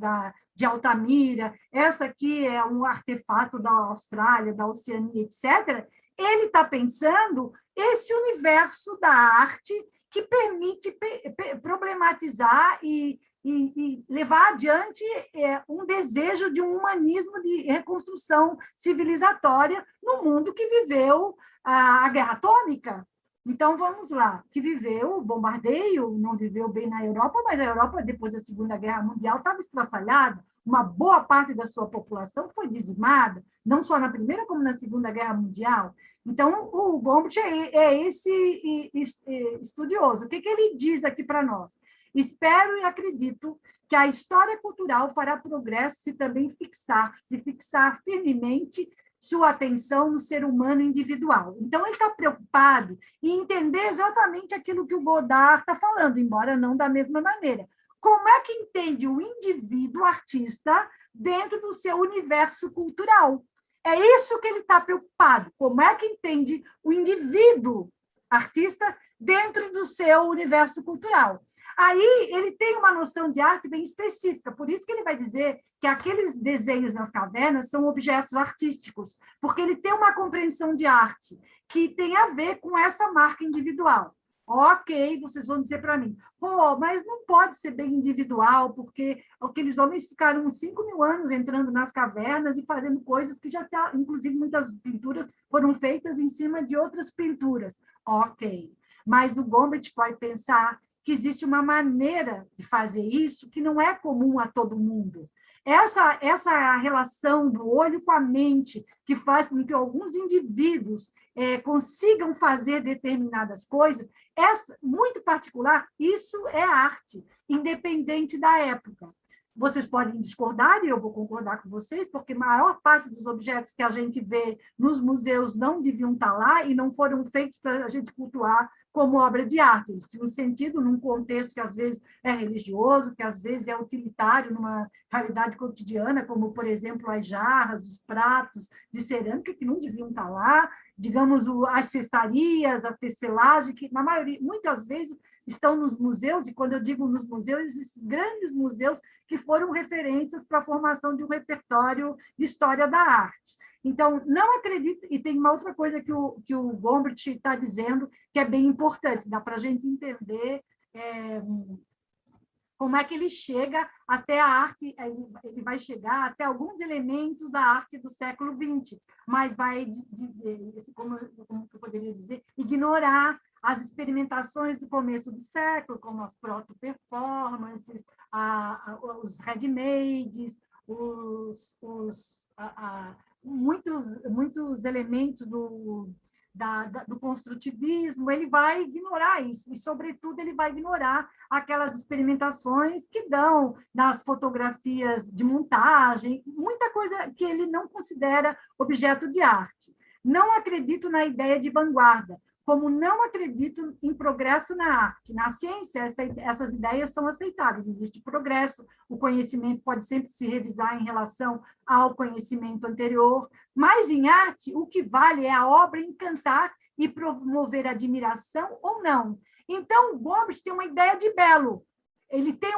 de Altamira, essa aqui é um artefato da Austrália, da Oceania, etc., ele está pensando esse universo da arte que permite problematizar e levar adiante um desejo de um humanismo de reconstrução civilizatória no mundo que viveu a guerra atômica. Então, vamos lá, que viveu o bombardeio, não viveu bem na Europa, mas a Europa, depois da Segunda Guerra Mundial, estava estraçalhada. uma boa parte da sua população foi dizimada, não só na Primeira como na Segunda Guerra Mundial. Então, o Gombrich é esse estudioso. O que ele diz aqui para nós? Espero e acredito que a história cultural fará progresso se também fixar firmemente sua atenção no ser humano individual. Então, ele está preocupado em entender exatamente aquilo que o Godard está falando, embora não da mesma maneira. Como é que entende o indivíduo artista dentro do seu universo cultural? É isso que ele está preocupado. Como é que entende o indivíduo artista dentro do seu universo cultural? Aí ele tem uma noção de arte bem específica, por isso que ele vai dizer que aqueles desenhos nas cavernas são objetos artísticos, porque ele tem uma compreensão de arte que tem a ver com essa marca individual. Ok, vocês vão dizer para mim, mas não pode ser bem individual, porque aqueles homens ficaram 5.000 anos entrando nas cavernas e fazendo coisas que já está, inclusive muitas pinturas foram feitas em cima de outras pinturas. Ok, mas o Gombrich pode pensar que existe uma maneira de fazer isso que não é comum a todo mundo. Essa relação do olho com a mente, que faz com que alguns indivíduos consigam fazer determinadas coisas, muito particular, isso é arte, independente da época. Vocês podem discordar, e eu vou concordar com vocês, porque a maior parte dos objetos que a gente vê nos museus não deviam estar lá e não foram feitos para a gente cultuar como obra de arte. Eles tinham sentido num contexto que, às vezes, é religioso, que, às vezes, é utilitário numa realidade cotidiana, como, por exemplo, as jarras, os pratos de cerâmica, que não deviam estar lá, digamos, as cestarias, a tecelagem, que, na maioria, muitas vezes, estão nos museus, e quando eu digo nos museus, esses grandes museus que foram referências para a formação de um repertório de história da arte. Então, não acredito, e tem uma outra coisa que o Gombrich está dizendo, que é bem importante, dá para a gente entender como é que ele chega até a arte, ele vai chegar até alguns elementos da arte do século XX, mas vai, como eu poderia dizer, ignorar as experimentações do começo do século, como as proto-performances, os ready-mades, muitos elementos do construtivismo. Ele vai ignorar isso, e, sobretudo, ele vai ignorar aquelas experimentações que dão nas fotografias de montagem, muita coisa que ele não considera objeto de arte. Não acredito na ideia de vanguarda, como não acredito em progresso na arte. Na ciência, essas ideias são aceitáveis, existe progresso, o conhecimento pode sempre se revisar em relação ao conhecimento anterior, mas em arte, o que vale é a obra encantar e promover admiração ou não. Então, o Gombrich tem uma ideia de belo. Ele tem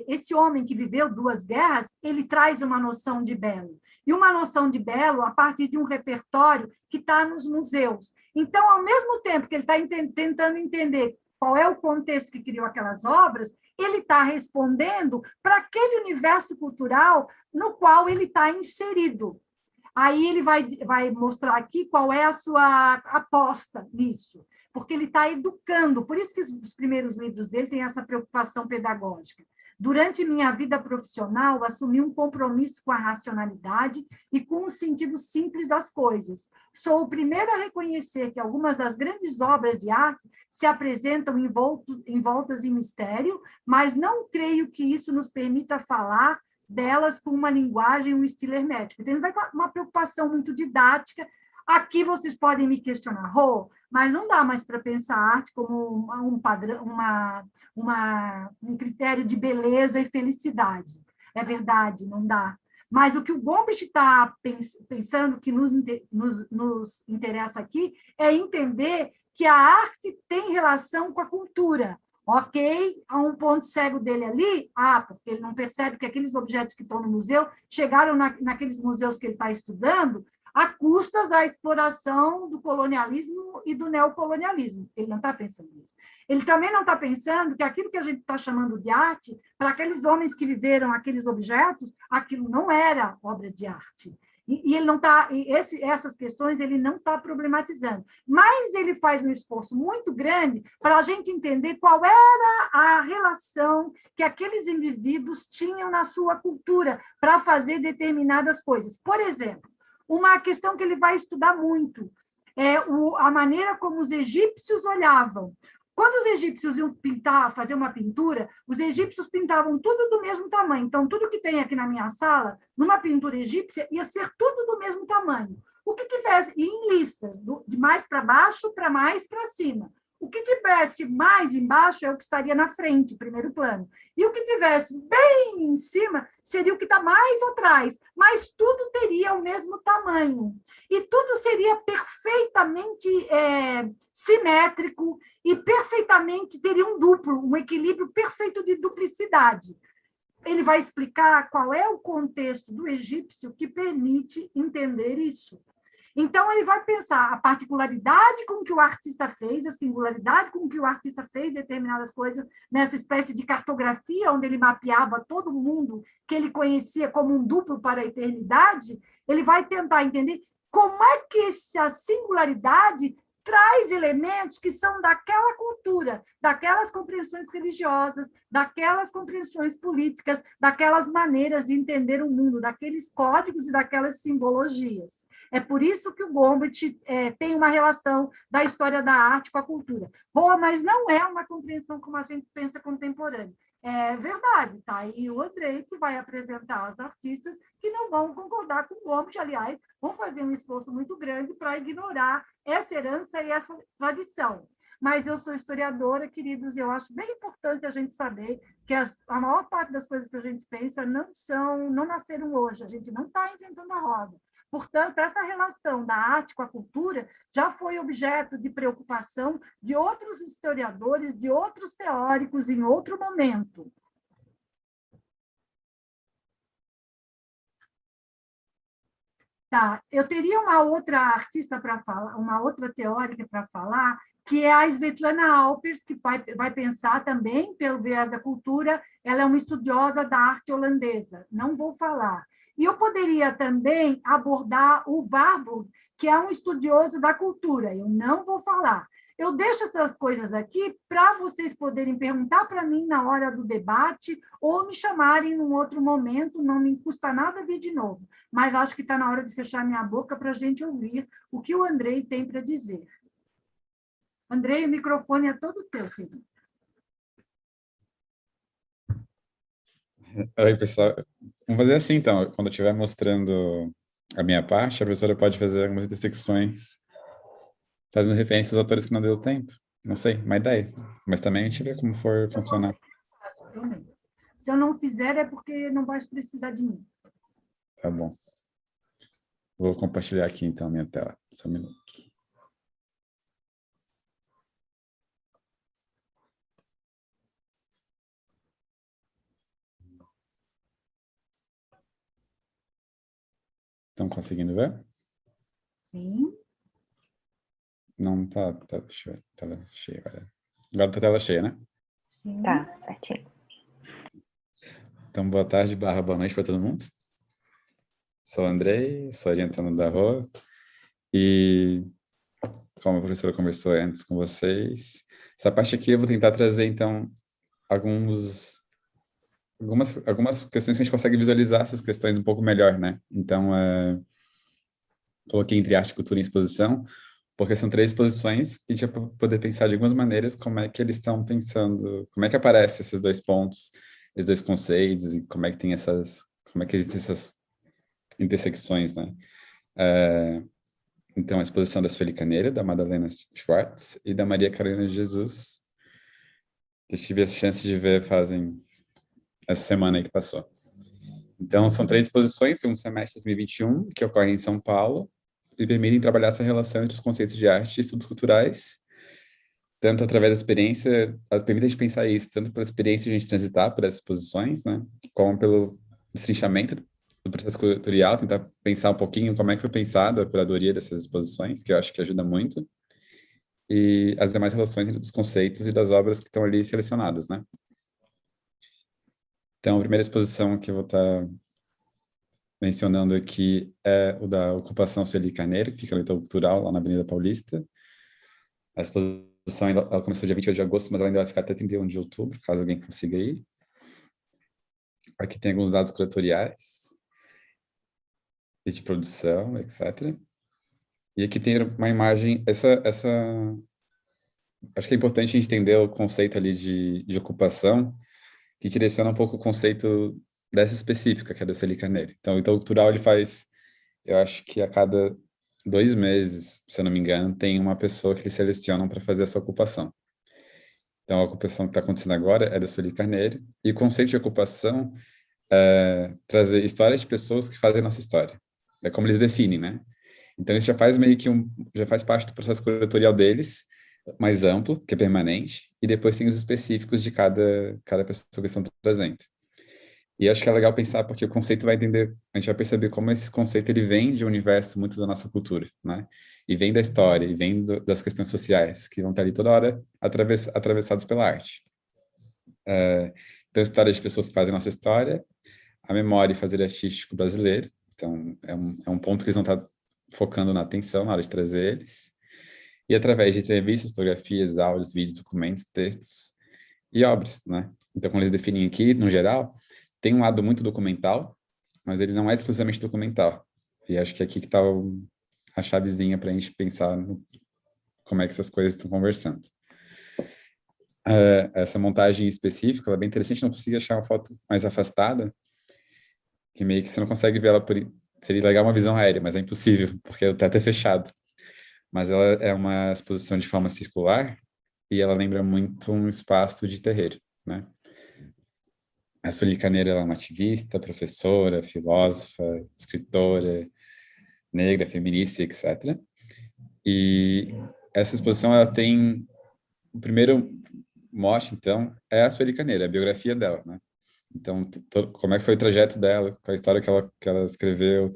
esse homem que viveu 2 guerras, ele traz uma noção de belo. E uma noção de belo a partir de um repertório que está nos museus. Então, ao mesmo tempo que ele está tentando entender qual é o contexto que criou aquelas obras, ele está respondendo para aquele universo cultural no qual ele está inserido. Aí ele vai mostrar aqui qual é a sua aposta nisso, porque ele está educando, por isso que os primeiros livros dele têm essa preocupação pedagógica. Durante minha vida profissional, assumi um compromisso com a racionalidade e com o sentido simples das coisas. Sou o primeiro a reconhecer que algumas das grandes obras de arte se apresentam envoltas em mistério, mas não creio que isso nos permita falar delas com uma linguagem, um estilo hermético. Então, ele vai com uma preocupação muito didática. Aqui vocês podem me questionar, mas não dá mais para pensar a arte como um padrão, um critério de beleza e felicidade. É verdade, não dá. Mas o que o Gombrich está pensando, que nos interessa aqui, é entender que a arte tem relação com a cultura. Ok, há um ponto cego dele ali, porque ele não percebe que aqueles objetos que estão no museu chegaram naqueles museus que ele está estudando a custas da exploração do colonialismo e do neocolonialismo. Ele não está pensando nisso. Ele também não está pensando que aquilo que a gente está chamando de arte, para aqueles homens que viveram aqueles objetos, aquilo não era obra de arte. E ele não está, essas questões ele não está problematizando, mas ele faz um esforço muito grande para a gente entender qual era a relação que aqueles indivíduos tinham na sua cultura para fazer determinadas coisas. Por exemplo, uma questão que ele vai estudar muito é a maneira como os egípcios olhavam. Quando os egípcios iam pintar, fazer uma pintura, os egípcios pintavam tudo do mesmo tamanho. Então, tudo que tem aqui na minha sala, numa pintura egípcia, ia ser tudo do mesmo tamanho. O que tivesse, e em listas, de mais para baixo para mais para cima. O que tivesse mais embaixo é o que estaria na frente, primeiro plano. E o que tivesse bem em cima seria o que está mais atrás. Mas tudo teria o mesmo tamanho. E tudo seria perfeitamente simétrico e perfeitamente teria um duplo, um equilíbrio perfeito de duplicidade. Ele vai explicar qual é o contexto do egípcio que permite entender isso. Então, ele vai pensar a particularidade com que o artista fez, a singularidade com que o artista fez determinadas coisas, nessa espécie de cartografia, onde ele mapeava todo mundo que ele conhecia como um duplo para a eternidade, ele vai tentar entender como é que essa singularidade traz elementos que são daquela cultura, daquelas compreensões religiosas, daquelas compreensões políticas, daquelas maneiras de entender o mundo, daqueles códigos e daquelas simbologias. É por isso que o Gombrich tem uma relação da história da arte com a cultura. Mas não é uma compreensão como a gente pensa contemporânea. É verdade, tá? E o Andrei que vai apresentar os artistas que não vão concordar com o Gombrich, aliás, vão fazer um esforço muito grande para ignorar essa herança e essa tradição. Mas eu sou historiadora, queridos, e eu acho bem importante a gente saber que a maior parte das coisas que a gente pensa não nasceram hoje, a gente não está inventando a roda. Portanto, essa relação da arte com a cultura já foi objeto de preocupação de outros historiadores, de outros teóricos em outro momento. Tá, eu teria uma outra artista para falar, uma outra teórica para falar, que é a Svetlana Alpers, que vai pensar também pelo viés da cultura, ela é uma estudiosa da arte holandesa, não vou falar. E eu poderia também abordar o Warburg, que é um estudioso da cultura, eu não vou falar. Eu deixo essas coisas aqui para vocês poderem perguntar para mim na hora do debate ou me chamarem num outro momento, não me custa nada vir de novo, mas acho que está na hora de fechar minha boca para a gente ouvir o que o Andrei tem para dizer. Andrei, o microfone é todo teu, filho. Oi, pessoal. Vamos fazer assim, então. Quando eu estiver mostrando a minha parte, a professora pode fazer algumas intersecções, fazendo referência aos autores que não deu tempo. Não sei, uma ideia. Mas também a gente vê como for funcionar. Se eu não fizer, é porque não vai precisar de mim. Tá bom. Vou compartilhar aqui, então, a minha tela. Só um minuto. Estão conseguindo ver? Sim. Não tá tela cheia. Agora tá tela cheia, né? Sim. Tá, certinho. Então, boa tarde, boa noite para todo mundo. Sou o Andrei, sou orientando da Rua. E, como a professora conversou antes com vocês, essa parte aqui eu vou tentar trazer, então, algumas questões que a gente consegue visualizar essas questões um pouco melhor, né? Então, coloquei entre arte, cultura e exposição, porque são 3 exposições que a gente vai poder pensar de algumas maneiras como é que eles estão pensando, como é que aparecem esses 2 pontos, esses 2 conceitos, e como é que existem essas intersecções, né? Então, a exposição da Sueli Caneira, da Madalena Schwartz e da Maria Carolina de Jesus, que eu tive a chance de ver fazem essa semana aí que passou. Então, são 3 exposições, segundo semestre de 2021, que ocorrem em São Paulo, e permitem trabalhar essa relação entre os conceitos de arte e estudos culturais, tanto através da experiência, elas permitem a gente pensar isso, tanto pela experiência de a gente transitar por essas exposições, né, como pelo destrinchamento do processo curatorial, tentar pensar um pouquinho como é que foi pensada a curadoria dessas exposições, que eu acho que ajuda muito, e as demais relações entre os conceitos e das obras que estão ali selecionadas, né. Então, a primeira exposição que eu vou estar mencionando aqui é o da ocupação Sueli Carneiro, que fica no Itaú Cultural, lá na Avenida Paulista. A exposição ela começou dia 28 de agosto, mas ela ainda vai ficar até 31 de outubro, caso alguém consiga ir. Aqui tem alguns dados curatoriais, de produção, etc. E aqui tem uma imagem, acho que é importante a gente entender o conceito ali de ocupação, que direciona um pouco o conceito dessa específica, que é do Sueli Carneiro. Então, o Itaú Cultural, ele faz, eu acho que a cada 2 meses, se eu não me engano, tem uma pessoa que eles selecionam para fazer essa ocupação. Então, a ocupação que está acontecendo agora é da Sueli Carneiro, e o conceito de ocupação é trazer histórias de pessoas que fazem nossa história. É como eles definem, né? Então, isso já faz meio que já faz parte do processo curatorial deles, mais amplo, que é permanente, e depois tem os específicos de cada pessoa que estão trazendo. E acho que é legal pensar, porque o conceito vai entender, a gente vai perceber como esse conceito ele vem de um universo muito da nossa cultura, né? E vem da história, e vem das questões sociais, que vão estar ali toda hora atravessados pela arte. Então, história de pessoas que fazem nossa história, a memória e fazer artístico brasileiro, então é um ponto que eles vão estar focando na atenção na hora de trazer eles, e através de entrevistas, fotografias, áudios, vídeos, documentos, textos e obras, né? Então, como eles definem aqui, no geral, tem um lado muito documental, mas ele não é exclusivamente documental. E acho que é aqui que está a chavezinha para a gente pensar como é que essas coisas estão conversando. Essa montagem específica, ela é bem interessante, não consigo achar uma foto mais afastada, que meio que você não consegue ver ela seria legal uma visão aérea, mas é impossível, porque o teto é fechado. Mas ela é uma exposição de forma circular e ela lembra muito um espaço de terreiro, né? A Sueli Carneiro é uma ativista, professora, filósofa, escritora, negra, feminista, etc. E essa exposição, ela tem... O primeiro mote, então, é a Sueli Carneiro, a biografia dela, né? Então, como é que foi o trajeto dela, qual a história que ela escreveu,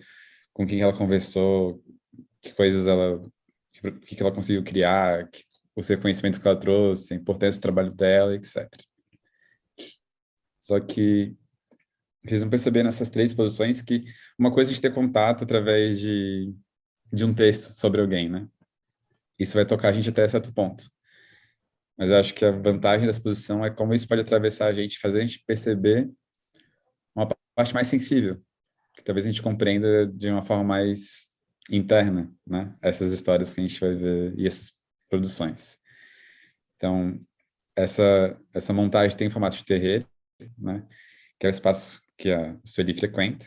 com quem ela conversou, que coisas o que ela conseguiu criar, os reconhecimentos que ela trouxe, a importância do trabalho dela, etc. Só que vocês vão perceber nessas 3 exposições que uma coisa é de ter contato através de um texto sobre alguém, né? Isso vai tocar a gente até certo ponto. Mas eu acho que a vantagem da exposição é como isso pode atravessar a gente, fazer a gente perceber uma parte mais sensível, que talvez a gente compreenda de uma forma mais interna, né? Essas histórias que a gente vai ver e essas produções. Então, essa montagem tem formato de terreiro, né? Que é o espaço que a Sueli frequenta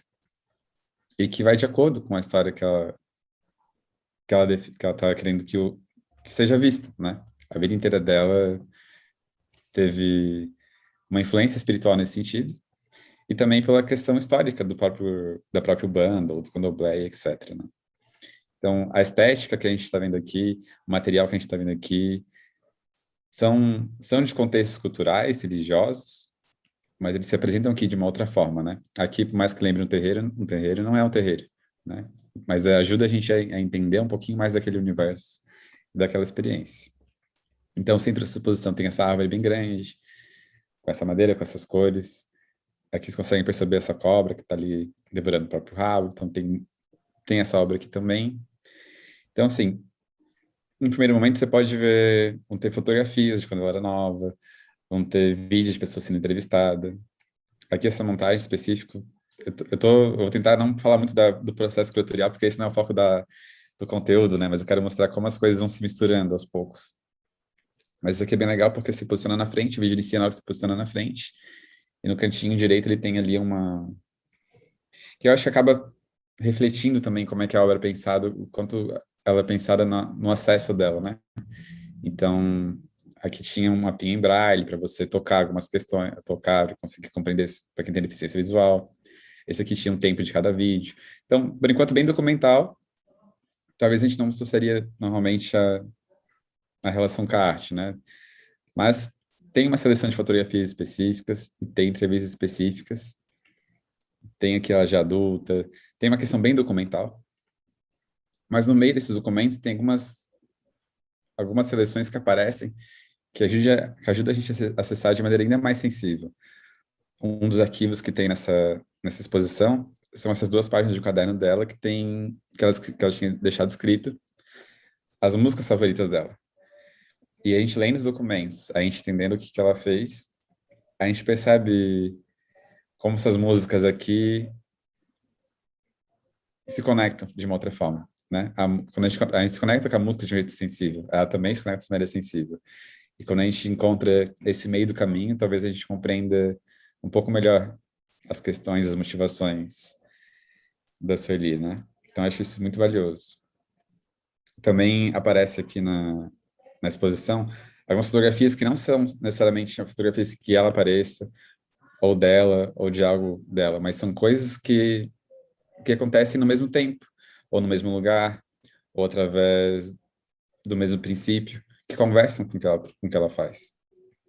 e que vai de acordo com a história que ela está querendo que seja vista, né? A vida inteira dela teve uma influência espiritual nesse sentido e também pela questão histórica da própria banda, ou do candomblé, etc., né? Então, a estética que a gente está vendo aqui, o material que a gente está vendo aqui, são de contextos culturais, religiosos, mas eles se apresentam aqui de uma outra forma, né? Aqui, por mais que lembre um terreiro não é um terreiro, né? Mas ajuda a gente a entender um pouquinho mais daquele universo, daquela experiência. Então, o centro dessa exposição tem essa árvore bem grande, com essa madeira, com essas cores. Aqui vocês conseguem perceber essa cobra que está ali devorando o próprio rabo. Então, tem essa obra aqui também. Então, assim, no primeiro momento você pode ver, vão ter fotografias de quando ela era nova, vão ter vídeos de pessoas sendo entrevistadas. Aqui essa montagem específica, eu vou tentar não falar muito do processo curatorial, porque esse não é o foco do conteúdo, né? Mas eu quero mostrar como as coisas vão se misturando aos poucos. Mas isso aqui é bem legal porque se posiciona na frente, o vídeo inicial se posiciona na frente, e no cantinho direito ele tem ali que eu acho que acaba refletindo também como é que a obra é pensada, o quanto ela é pensada no acesso dela, né? Então, aqui tinha um mapinha em braille para você tocar algumas questões, para conseguir compreender, para quem tem deficiência visual. Esse aqui tinha um tempo de cada vídeo. Então, por enquanto, bem documental. Talvez a gente não associaria normalmente a relação com a arte, né? Mas tem uma seleção de fotografias específicas, tem entrevistas específicas, tem aqui ela já adulta, tem uma questão bem documental. Mas no meio desses documentos tem algumas seleções que aparecem que ajuda a gente a acessar de maneira ainda mais sensível. Um dos arquivos que tem nessa exposição são essas 2 páginas do caderno dela que ela tinha deixado escrito as músicas favoritas dela. E a gente lendo os documentos, a gente entendendo o que ela fez, a gente percebe como essas músicas aqui se conectam de uma outra forma, né? Quando a gente se conecta com a música de um jeito sensível, ela também se conecta de maneira sensível. E quando a gente encontra esse meio do caminho, talvez a gente compreenda um pouco melhor as questões, as motivações da Sueli, né? Então, acho isso muito valioso. Também aparece aqui na exposição algumas fotografias que não são necessariamente fotografias que ela apareça, ou dela, ou de algo dela, mas são coisas que acontecem no mesmo tempo, ou no mesmo lugar, ou através do mesmo princípio, que conversam com o que ela faz.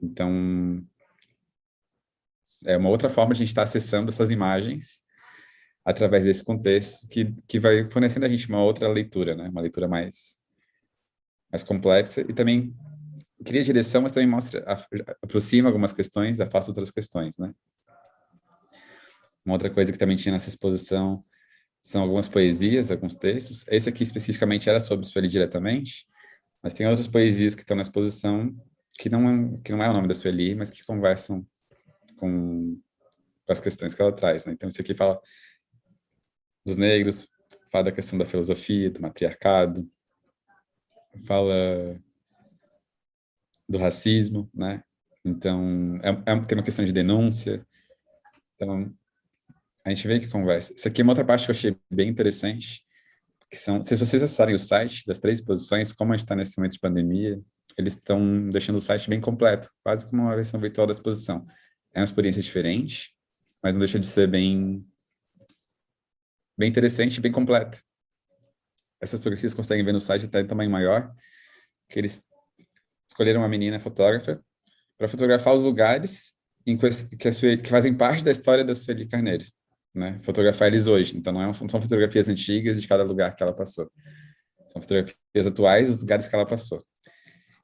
Então, é uma outra forma de a gente estar acessando essas imagens através desse contexto que vai fornecendo a gente uma outra leitura, né? Uma leitura mais complexa e também cria direção, mas também aproxima algumas questões, afasta outras questões, né? Uma outra coisa que também tinha nessa exposição são algumas poesias, alguns textos. Esse aqui especificamente era sobre Sueli diretamente, mas tem outras poesias que estão na exposição que não é o nome da Sueli, mas que conversam com as questões que ela traz, né? Então, esse aqui fala dos negros, fala da questão da filosofia, do matriarcado, fala do racismo, né? Então, tem uma questão de denúncia. Então, a gente vê que conversa. Isso aqui é uma outra parte que eu achei bem interessante, que são, se vocês acessarem o site das 3 exposições, como a gente está nesse momento de pandemia, eles estão deixando o site bem completo, quase como uma versão virtual da exposição. É uma experiência diferente, mas não deixa de ser bem interessante e bem completa. Essas fotografias vocês conseguem ver no site até em tamanho maior, que eles escolheram uma menina fotógrafa para fotografar os lugares que fazem parte da história da Sueli Carneiro, né? Fotografar eles hoje. Então, não são fotografias antigas de cada lugar que ela passou. São fotografias atuais dos lugares que ela passou.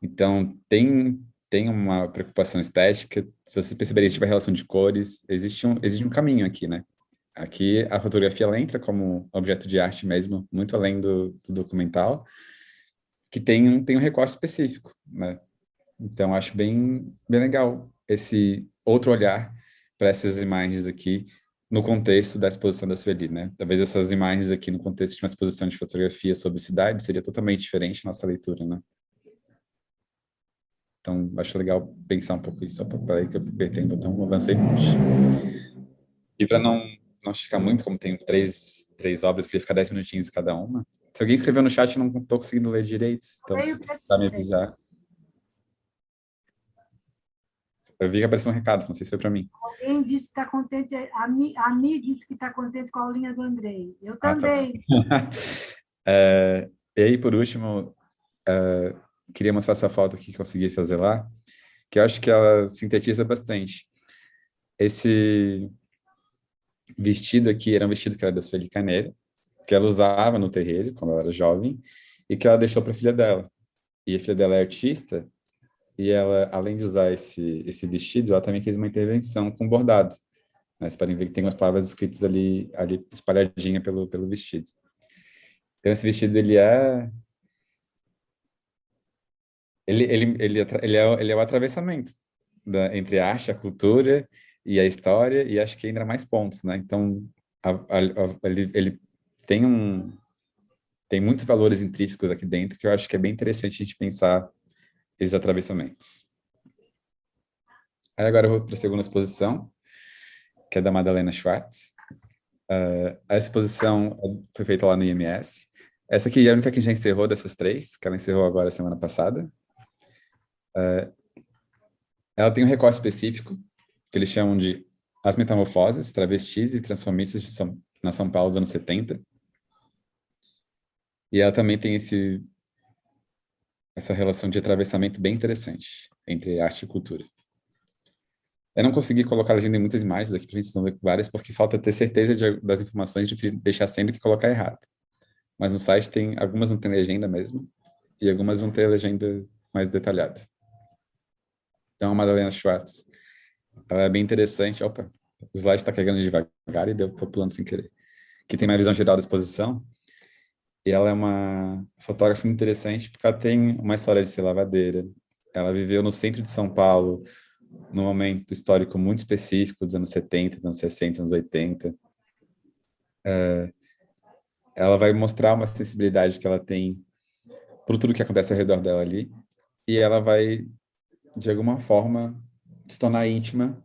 Então, tem uma preocupação estética. Se vocês perceberem, se tiver relação de cores, existe um caminho aqui, né? Aqui, a fotografia, ela entra como objeto de arte mesmo, muito além do documental, que tem um recorte específico, né? Então, acho bem legal esse outro olhar para essas imagens aqui no contexto da exposição da Sueli, né? Talvez essas imagens aqui no contexto de uma exposição de fotografia sobre cidade seria totalmente diferente a nossa leitura, né? Então, acho legal pensar um pouco isso. Peraí que eu apertei o botão, avancei muito. E para não esticar muito, como tem três obras, queria ficar 10 minutinhos cada uma. Se alguém escreveu no chat, eu não estou conseguindo ler direito, então se precisar me avisar. Eu vi que apareceu um recado, não sei se foi para mim. Alguém disse que está contente, a Mi disse que está contente com a aulinha do Andrei. Eu também. Tá. E aí, por último, queria mostrar essa foto aqui que eu consegui fazer lá, que eu acho que ela sintetiza bastante. Esse vestido aqui era um vestido que era da Sueli Carneiro, que ela usava no terreiro, quando ela era jovem, e que ela deixou para a filha dela. E a filha dela é artista, e ela, além de usar esse vestido, ela também fez uma intervenção com bordado. Né? Vocês podem ver que tem umas palavras escritas ali espalhadinha pelo vestido. Então, esse vestido, ele é o atravessamento entre a arte, a cultura e a história, e acho que ainda mais pontos, né? Então, ele tem muitos valores intrínsecos aqui dentro que eu acho que é bem interessante a gente pensar esses atravessamentos. Aí agora eu vou para a segunda exposição, que é da Madalena Schwartz. A exposição foi feita lá no IMS. Essa aqui é a única que já encerrou dessas 3, que ela encerrou agora semana passada. Ela tem um recorte específico, que eles chamam de As Metamorfoses, Travestis e Transformistas na São Paulo dos anos 70. E ela também tem essa relação de atravessamento bem interessante entre arte e cultura. Eu não consegui colocar a legenda em muitas imagens aqui, para a gente não ver várias, porque falta ter certeza das informações, de deixar sendo que colocar errado. Mas no site algumas não tem legenda mesmo, e algumas vão ter legenda mais detalhada. Então, a Madalena Schwartz, ela é bem interessante. Opa, o slide está carregando devagar e deu pulando sem querer. que tem uma visão geral da exposição. E ela é uma fotógrafa interessante porque ela tem uma história de ser lavadeira. Ela viveu no centro de São Paulo, num momento histórico muito específico, dos anos 70, dos anos 60, anos 80. Ela vai mostrar uma sensibilidade que ela tem por tudo que acontece ao redor dela ali. E ela vai, de alguma forma, se tornar íntima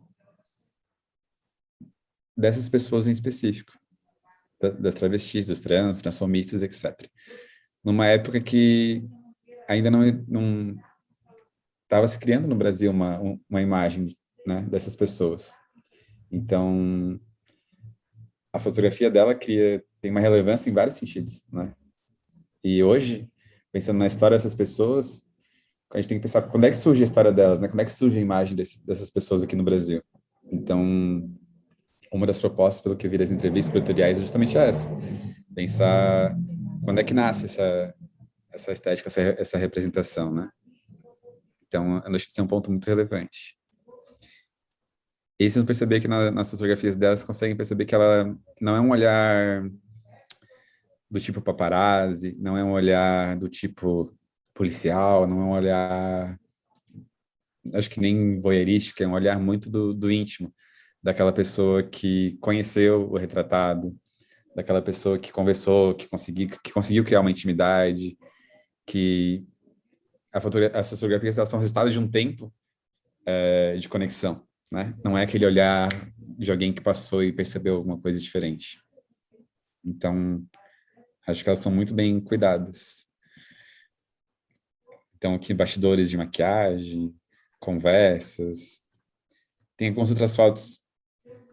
dessas pessoas em específico. Das travestis, dos trans, transformistas, etc. Numa época que ainda não estava se criando no Brasil uma imagem, né, dessas pessoas. Então, a fotografia dela tem uma relevância em vários sentidos, né? E hoje, pensando na história dessas pessoas, a gente tem que pensar quando é que surge a história delas, né? Como é que surge a imagem dessas pessoas aqui no Brasil. Então, uma das propostas, pelo que eu vi das entrevistas editoriais, é justamente essa. Pensar quando é que nasce essa estética, essa representação, né? Então, eu acho que isso é um ponto muito relevante. E vocês vão perceber que nas fotografias delas, conseguem perceber que ela não é um olhar do tipo paparazzi, não é um olhar do tipo policial, não é um olhar, acho que nem voyeurístico, é um olhar muito do íntimo, daquela pessoa que conheceu o retratado, daquela pessoa que conversou, que conseguiu criar uma intimidade, que essas fotografias elas são resultado de um tempo de conexão, né? Não é aquele olhar de alguém que passou e percebeu alguma coisa diferente. Então, acho que elas são muito bem cuidadas. Então, aqui, bastidores de maquiagem, conversas. Tem algumas outras fotos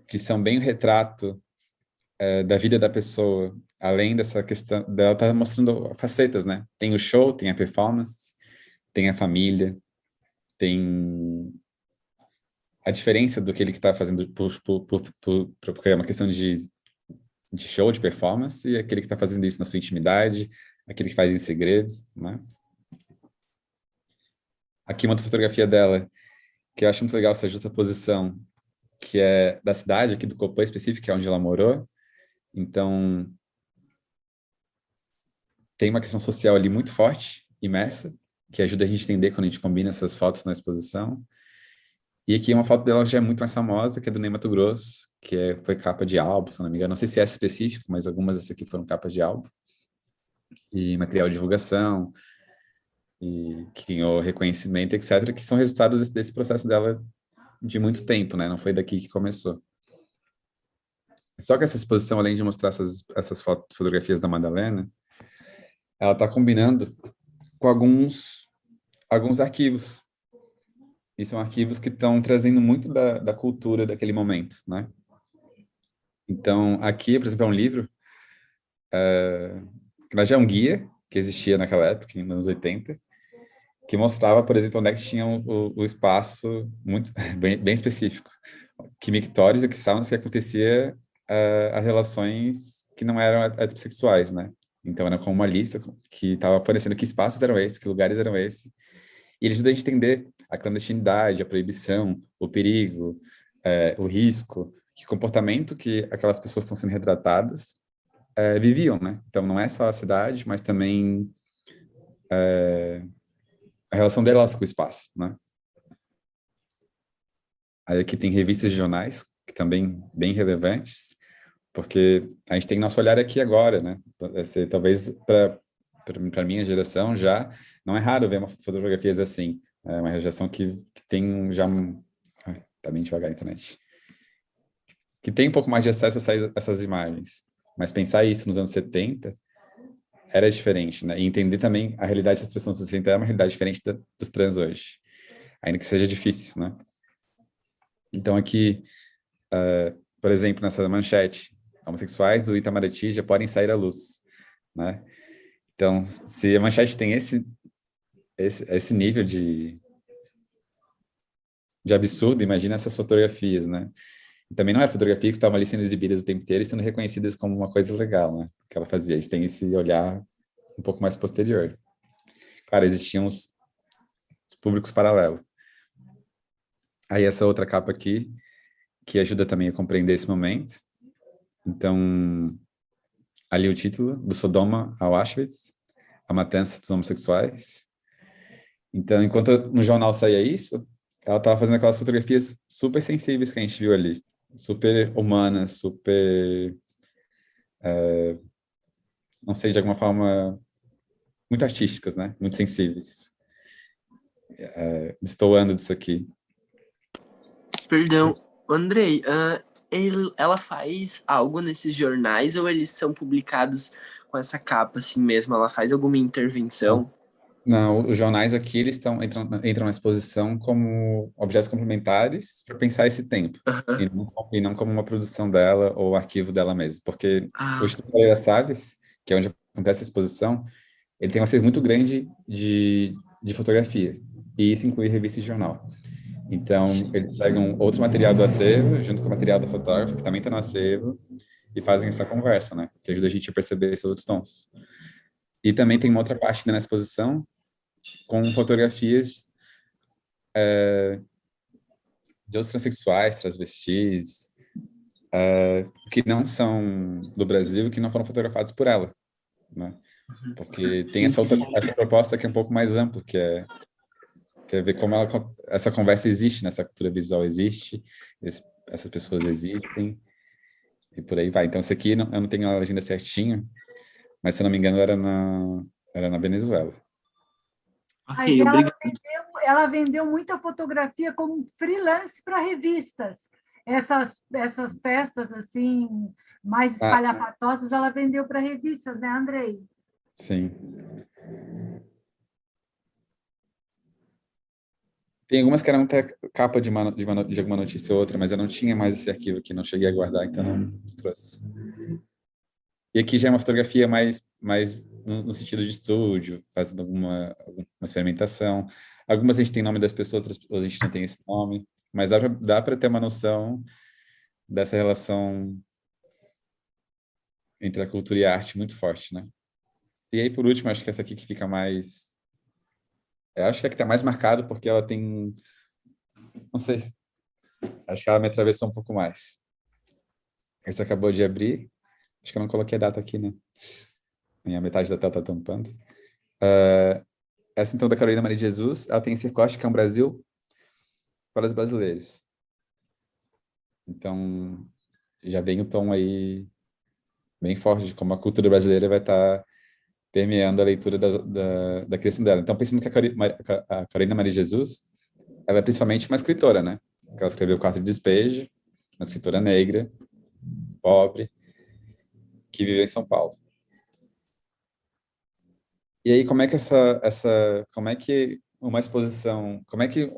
que são bem o retrato da vida da pessoa, além dessa questão dela estar mostrando facetas, né? Tem o show, tem a performance, tem a família, tem a diferença do que ele está fazendo porque é uma questão de show, de performance, e aquele que está fazendo isso na sua intimidade, aquele que faz em segredos, né? Aqui uma outra fotografia dela, que eu acho muito legal essa justaposição, que é da cidade, aqui do Copan específico, que é onde ela morou. Então, tem uma questão social ali muito forte, imersa, que ajuda a gente a entender quando a gente combina essas fotos na exposição. E aqui uma foto dela já é muito mais famosa, que é do Ney Matogrosso, foi capa de álbum, se não me engano. Não sei se é essa específico, mas algumas dessas aqui foram capas de álbum. E material de divulgação, e que ganhou reconhecimento, etc., que são resultados desse processo dela de muito tempo, né? Não foi daqui que começou. Só que essa exposição, além de mostrar essas fotografias da Madalena, ela está combinando com alguns arquivos. E são arquivos que estão trazendo muito da cultura daquele momento, né? Então, aqui, por exemplo, é um livro, que já é um guia que existia naquela época, nos anos 80, que mostrava, por exemplo, onde é que tinha o espaço muito bem específico. Que mictórios e que saunas que acontecia a relações que não eram heterossexuais, né? Então, era como uma lista que estava fornecendo que espaços eram esses, que lugares eram esses. E ele ajuda a gente a entender a clandestinidade, a proibição, o perigo, o risco, que comportamento que aquelas pessoas estão sendo retratadas viviam, né? Então, não é só a cidade, mas também a relação delas com o espaço, né? Aí aqui tem revistas e jornais, que também bem relevantes, porque a gente tem nosso olhar aqui agora, né? Talvez para minha geração já, não é raro ver fotografias assim. É uma geração que tem já... Tá bem devagar a internet. Que tem um pouco mais de acesso a essas imagens. Mas pensar isso nos anos 70 era diferente, né? E entender também a realidade dessas pessoas nos 60 é uma realidade diferente dos trans hoje. Ainda que seja difícil, né? Então aqui, por exemplo, nessa manchete, homossexuais do Itamaraty já podem sair à luz, né? Então, se a manchete tem esse nível de absurdo, imagina essas fotografias, né? E também não eram fotografias que estavam ali sendo exibidas o tempo inteiro e sendo reconhecidas como uma coisa legal, né? Que ela fazia. A gente tem esse olhar um pouco mais posterior. Claro, existiam os públicos paralelos. Aí essa outra capa aqui, que ajuda também a compreender esse momento. Então, ali o título, do Sodoma ao Auschwitz, a matança dos homossexuais. Então, enquanto no jornal saía isso, ela estava fazendo aquelas fotografias super sensíveis que a gente viu ali, super humanas, super, não sei, de alguma forma, muito artísticas, né? Muito sensíveis. Destoando disso aqui. Perdão, Andrei, ela faz algo nesses jornais ou eles são publicados com essa capa assim mesmo? Ela faz alguma intervenção? Não, os jornais aqui eles entram na exposição como objetos complementares para pensar esse tempo, Aham. e não como uma produção dela ou arquivo dela mesmo, porque o Ah, Instituto Pereira Salles, que é onde acontece a exposição, ele tem um acervo muito grande de fotografia, e isso inclui revista e jornal. Então, sim. eles pegam outro material do acervo, junto com o material do fotógrafo, que também está no acervo, e fazem essa conversa, né? Que ajuda a gente a perceber esses outros tons. E também tem uma outra parte na exposição, com fotografias de outros transexuais, transvestis, que não são do Brasil, que não foram fotografados por ela, né? Porque tem essa proposta que é um pouco mais ampla, que é ver como essa conversa existe, né? Essa cultura visual existe, essas pessoas existem, e por aí vai. Então, isso aqui, eu não tenho a legenda certinho, mas, se eu não me engano, era na Venezuela. Mas Ok, obrigado. ela vendeu muita fotografia como freelance para revistas. Essas festas assim mais Ah, espalhafatosas, ela vendeu para revistas, né, Andrei? sim. Tem algumas que eram até capa de alguma notícia ou outra, mas eu não tinha mais esse arquivo aqui, não cheguei a guardar, então não trouxe. E aqui já é uma fotografia mais no sentido de estúdio, fazendo alguma experimentação. Algumas a gente tem nome das pessoas, outras a gente não tem esse nome, mas dá para ter uma noção dessa relação entre a cultura e a arte muito forte, né? E aí, por último, acho que essa aqui que fica mais... Eu acho que é a que está mais marcado porque ela tem... Não sei, acho que ela me atravessou um pouco mais. Essa acabou de abrir. Acho que eu não coloquei a data aqui, né? A metade da tela está tampando. Essa, então, da Carolina Maria de Jesus, ela tem esse recorte que é um Brasil para os brasileiros. Então, já vem o tom aí bem forte de como a cultura brasileira vai estar permeando a leitura da criação dela. Então, pensando que a Carolina Maria de Jesus, ela é principalmente uma escritora, né? Ela escreveu Quarto de Despejo, uma escritora negra, pobre, que viveu em São Paulo. E aí, como é que como é que uma exposição, como é que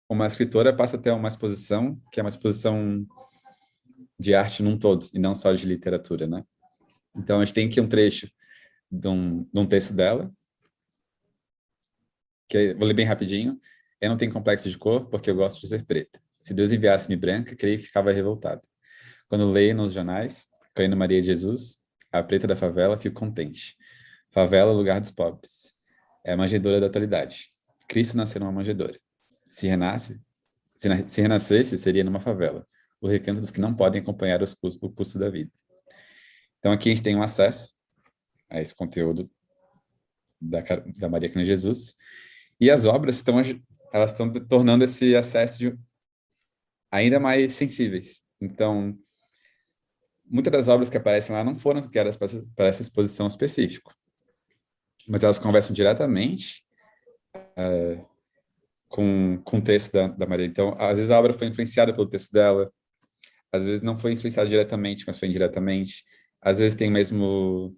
uma escritora passa a ter uma exposição que é uma exposição de arte num todo, e não só de literatura, né? Então, a gente tem aqui um trecho de um texto dela, vou ler bem rapidinho. Eu não tenho complexo de cor, porque eu gosto de ser preta. Se Deus enviasse-me branca, creio que ficava revoltado. Quando leio nos jornais, Carolina Maria de Jesus, a preta da favela, fico contente. Favela, lugar dos pobres. É a manjedoura da atualidade. Cristo nasceu numa manjedoura. Se renascesse, seria numa favela. O recanto dos que não podem acompanhar o curso da vida. Então, aqui a gente tem um acesso a esse conteúdo da Maria Carolina de Jesus. E as obras elas estão tornando esse acesso ainda mais sensíveis. Então, muitas das obras que aparecem lá não foram criadas para essa exposição específica, mas elas conversam diretamente com o texto da Maria. Então, às vezes a obra foi influenciada pelo texto dela, às vezes não foi influenciada diretamente, mas foi indiretamente. Às vezes tem o mesmo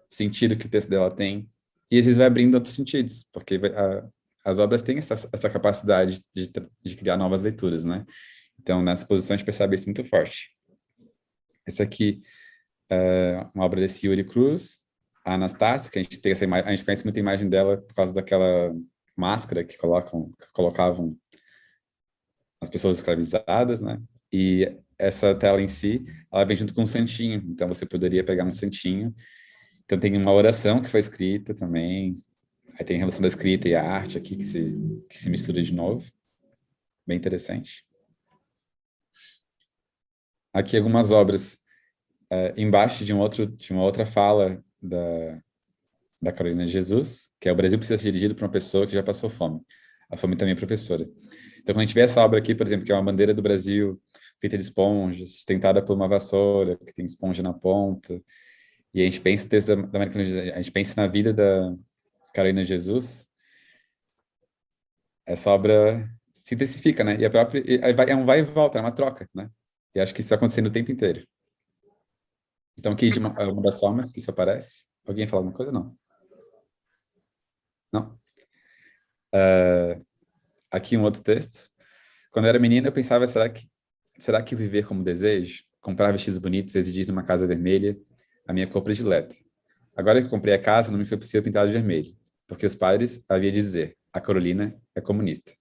sentido que o texto dela tem, e às vezes vai abrindo outros sentidos, porque as obras têm essa capacidade de criar novas leituras, né? Então, nessa exposição, a gente percebe isso muito forte. Essa aqui é uma obra desse Yuri Cruz, a Anastácia, que a gente tem essa imagem, a gente conhece muita imagem dela por causa daquela máscara que colocavam as pessoas escravizadas, né? E essa tela em si, ela vem junto com um santinho, então você poderia pegar um santinho. Então tem uma oração que foi escrita também, aí tem a relação da escrita e a arte aqui que se mistura de novo, bem interessante. Aqui algumas obras embaixo de uma outra fala da Carolina de Jesus, que é: o Brasil precisa ser dirigido por uma pessoa que já passou fome. A fome também é professora. Então, quando a gente vê essa obra aqui, por exemplo, que é uma bandeira do Brasil feita de esponjas, sustentada por uma vassoura, que tem esponja na ponta, e a gente pensa no texto da América, a gente pensa na vida da Carolina de Jesus, essa obra se intensifica, né? E a própria, é um vai e volta, é uma troca, né? E acho que isso vai acontecendo o tempo inteiro. Então, aqui, de uma das formas que isso aparece. Alguém fala alguma coisa? Não. Não? Aqui um outro texto. Quando eu era menina, eu pensava: será que viver como desejo, comprar vestidos bonitos, exigir uma casa vermelha, a minha cor predileta? Agora que comprei a casa, não me foi possível pintar de vermelho, porque os padres haviam de dizer: a Carolina é comunista.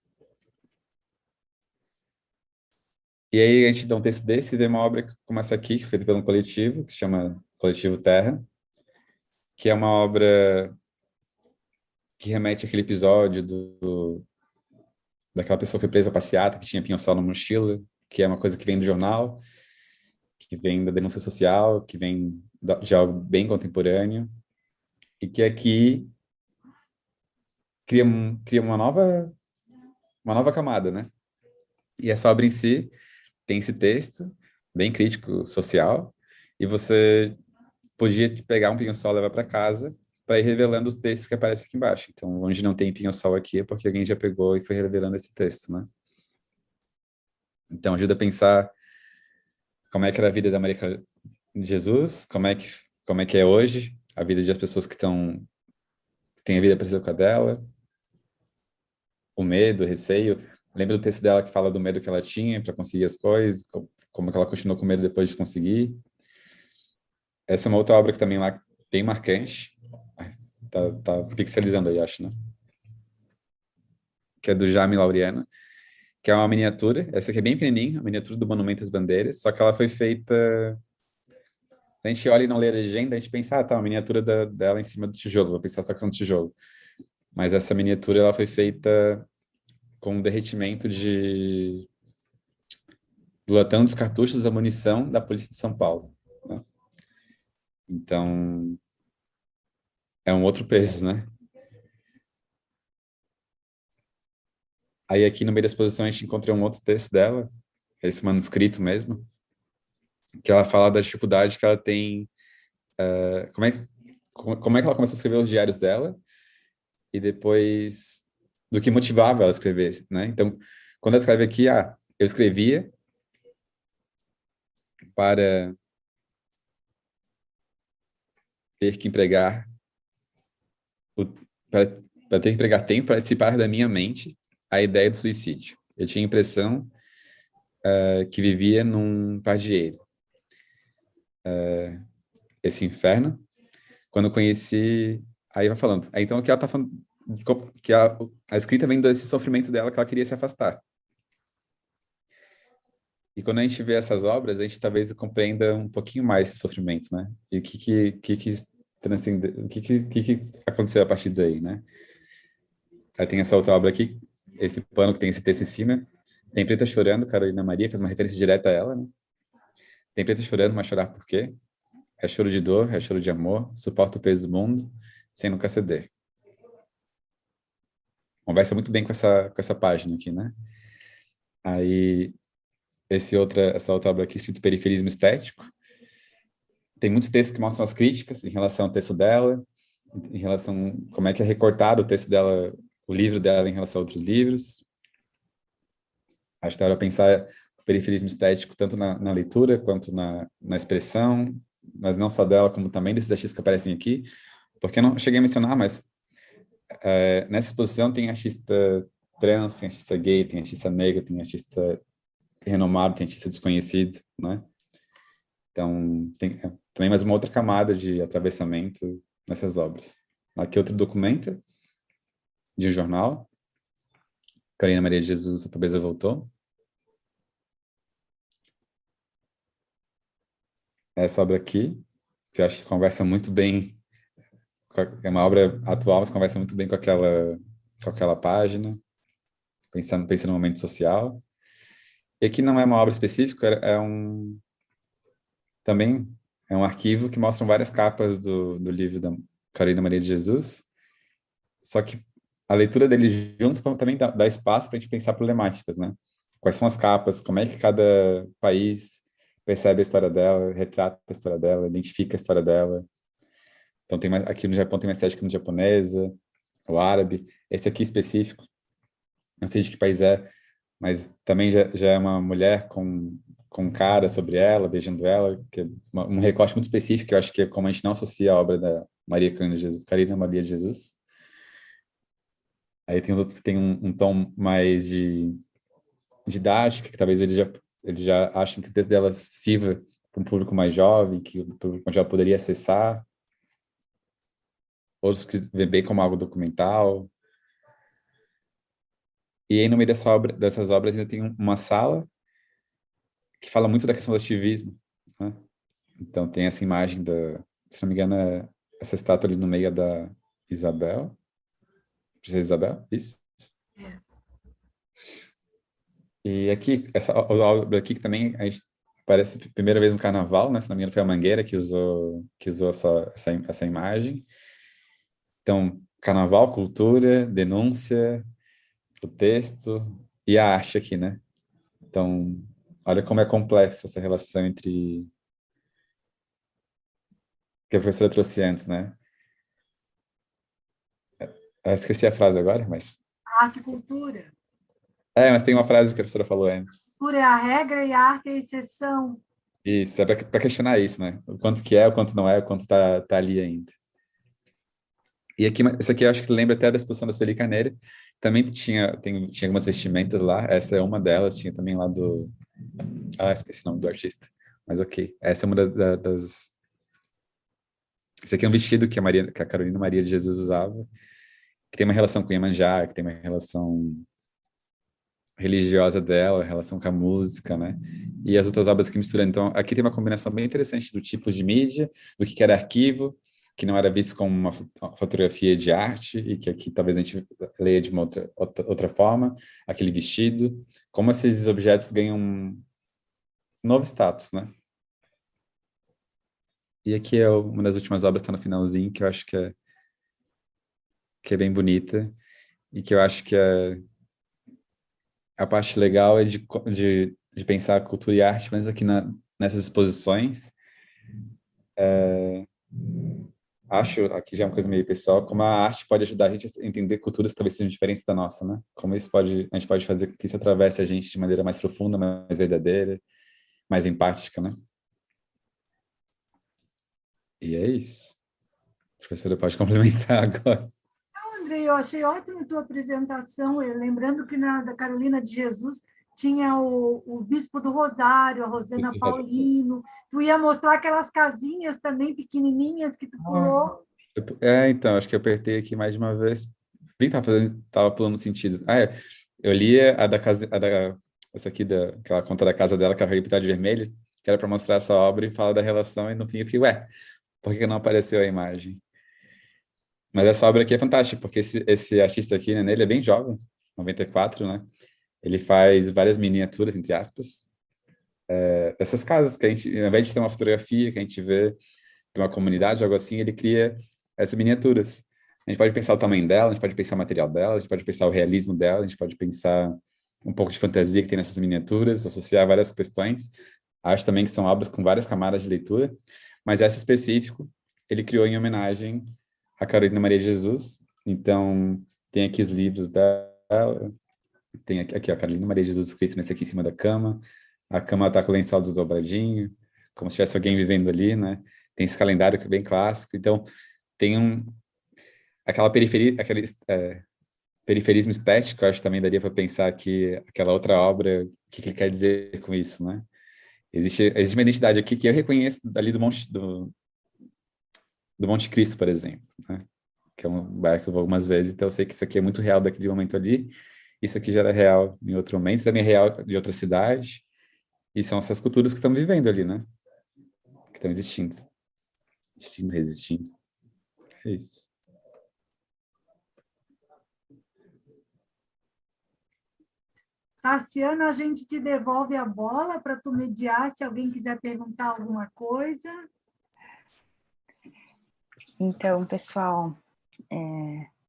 E aí a gente dá um texto desse e vê uma obra como essa aqui, que foi feita por um coletivo, que se chama Coletivo Terra, que é uma obra que remete àquele episódio daquela pessoa que foi presa passeata, que tinha pinho-sol na mochila, que é uma coisa que vem do jornal, que vem da denúncia social, que vem de algo bem contemporâneo, e que aqui cria uma nova camada, né? E essa obra em si tem esse texto bem crítico social, e você podia pegar um pinho-sol e levar para casa para ir revelando os textos que aparecem aqui embaixo. Então, onde não tem pinho-sol aqui é porque alguém já pegou e foi revelando esse texto, né? Então, ajuda a pensar como é que era a vida da Maria de Jesus, como é que é hoje a vida das pessoas que têm a vida parecida com a dela, o medo, o receio. Lembra do texto dela que fala do medo que ela tinha para conseguir as coisas, como que ela continuou com medo depois de conseguir. Essa é uma outra obra que também lá bem marcante. Tá pixelizando aí, acho, né? Que é do Jaime Laureano, que é uma miniatura. Essa aqui é bem pequenininha, a miniatura do Monumento às Bandeiras, só que ela foi feita... A gente olha e não lê a legenda, a gente pensa: tá, uma miniatura dela em cima do tijolo, vou pensar só que são tijolo. Mas essa miniatura, ela foi feita com derretimento do latão dos cartuchos da munição da Polícia de São Paulo, né? Então, é um outro peso, né? Aí aqui no meio da exposição a gente encontrou um outro texto dela, esse manuscrito mesmo, que ela fala da dificuldade que ela tem, como é que ela começou a escrever os diários dela, e depois do que motivava ela a escrever, né? Então, quando ela escreve aqui: eu escrevia para ter que empregar para ter que empregar tempo para dissipar da minha mente a ideia do suicídio. Eu tinha a impressão que vivia num pardieiro. Esse inferno, quando eu conheci... Aí vai falando. Aí, então, aqui ela está falando que a escrita vem desse sofrimento dela, que ela queria se afastar. E quando a gente vê essas obras, a gente talvez compreenda um pouquinho mais esse sofrimento, né? E o que aconteceu a partir daí, né? Aí tem essa outra obra aqui, esse pano que tem esse texto em cima. Tem Preta Chorando, Carolina Maria, faz uma referência direta a ela, né? Tem Preta Chorando, mas chorar por quê? É choro de dor, é choro de amor, suporta o peso do mundo, sem nunca ceder. Conversa muito bem com essa página aqui, né? Aí, essa outra obra aqui, escrito Periferismo Estético. Tem muitos textos que mostram as críticas em relação ao texto dela, em relação como é que é recortado o texto dela, o livro dela em relação a outros livros. Acho que dá para pensar o periferismo estético tanto na leitura quanto na expressão, mas não só dela, como também desses artistas que aparecem aqui, porque eu não cheguei a mencionar, mas nessa exposição tem artista trans, tem artista gay, tem artista negro, tem artista renomado, tem artista desconhecido, né? Então, tem também mais uma outra camada de atravessamento nessas obras. Aqui outro documento de um jornal, Carolina Maria de Jesus, A Pobreza Voltou. Essa obra aqui, que eu acho que conversa muito bem, é uma obra atual, mas conversa muito bem com aquela página, pensando no momento social. E aqui não é uma obra específica, também É um arquivo que mostra várias capas do livro da Carolina Maria de Jesus, só que a leitura deles junto também dá espaço para a gente pensar problemáticas, né? Quais são as capas, como é que cada país percebe a história dela, retrata a história dela, identifica a história dela. Então, aqui no Japão tem uma estética muito japonesa, o árabe. Esse aqui específico, não sei de que país é, mas também já é uma mulher com um cara sobre ela, beijando ela, que é um recorte muito específico, que eu acho que é como a gente não associa a obra da Carolina Maria de Jesus. Aí tem os outros que tem um tom mais de didática, que talvez eles já acham que o texto dela sirva para um público mais jovem, que o público mais jovem poderia acessar. Outros que vê bem como algo documental. E aí, no meio dessas obras, ainda tem uma sala que fala muito da questão do ativismo, né? Então, tem essa imagem se não me engano, essa estátua ali no meio é da Isabel. Princesa Isabel, isso? E aqui, essa obra aqui que também a gente aparece a primeira vez no Carnaval, né? Se não me engano, foi a Mangueira que usou essa imagem. Então, Carnaval, cultura, denúncia, o texto e a arte aqui, né? Então, olha como é complexa essa relação entre que a professora trouxe antes, né? Eu esqueci a frase agora, mas Arte e cultura. mas tem uma frase que a professora falou antes. Cultura é a regra e a arte é a exceção. Isso, é para questionar isso, né? O quanto que é, o quanto não é, o quanto tá ali ainda. E aqui, isso aqui eu acho que lembra até da exposição da Sueli Carneiro. Também tinha algumas vestimentas lá, essa é uma delas, tinha também lá do... esqueci o nome do artista. Mas ok, essa é uma das... Esse aqui é um vestido que que a Carolina Maria de Jesus usava, que tem uma relação com Iemanjá, que tem uma relação religiosa dela, relação com a música, né? E as outras obras que misturam. Então, aqui tem uma combinação bem interessante do tipo de mídia, do que era arquivo, que não era visto como uma fotografia de arte, e que aqui talvez a gente leia de uma outra forma, aquele vestido, como esses objetos ganham um novo status, né? E aqui é uma das últimas obras, está no finalzinho, que eu acho que é bem bonita, e que eu acho que a parte legal é de pensar cultura e arte, mas aqui nessas exposições, acho, aqui já é uma coisa meio pessoal, como a arte pode ajudar a gente a entender culturas que talvez sejam diferentes da nossa, né? Como a gente pode fazer que isso atravesse a gente de maneira mais profunda, mais verdadeira, mais empática, né? E é isso. A professora pode complementar agora. Andrei, eu achei ótima a tua apresentação, lembrando que na da Carolina de Jesus tinha o Bispo do Rosário, a Rosana Paulino, tu ia mostrar aquelas casinhas também pequenininhas que tu pulou. Então, acho que eu apertei aqui mais de uma vez. Vi que tava pulando sentido. Eu li essa aqui, aquela conta da casa dela, que ela pintada de vermelho, que era para mostrar essa obra e falar da relação, e no fim eu fiquei, por que não apareceu a imagem? Mas essa obra aqui é fantástica, porque esse artista aqui, né, ele é bem jovem, 94, né? Ele faz várias miniaturas, entre aspas, dessas casas que a gente, ao invés de ter uma fotografia que a gente vê de uma comunidade, algo assim, ele cria essas miniaturas. A gente pode pensar o tamanho dela, a gente pode pensar o material dela, a gente pode pensar o realismo dela, a gente pode pensar um pouco de fantasia que tem nessas miniaturas, associar várias questões. Acho também que são obras com várias camadas de leitura, mas essa específico ele criou em homenagem a Carolina Maria de Jesus. Então, tem aqui os livros dela, tem aqui a Carolina Maria de Jesus escrito nesse aqui em cima da cama, a cama está com o lençol desdobradinho, como se tivesse alguém vivendo ali, né? Tem esse calendário que é bem clássico, então tem aquele periferismo estético, eu acho que também daria para pensar que aquela outra obra, o que ele quer dizer com isso, né? Existe uma identidade aqui que eu reconheço ali do Monte Cristo, por exemplo, né? Que é um bairro que eu vou algumas vezes, então eu sei que isso aqui é muito real daquele momento ali, isso aqui já era real em outro momento, isso também é real de outra cidade, e são essas culturas que estão vivendo ali, né? Que estão existindo, resistindo. É isso. Tassiana, a gente te devolve a bola para tu mediar, se alguém quiser perguntar alguma coisa. Então, pessoal,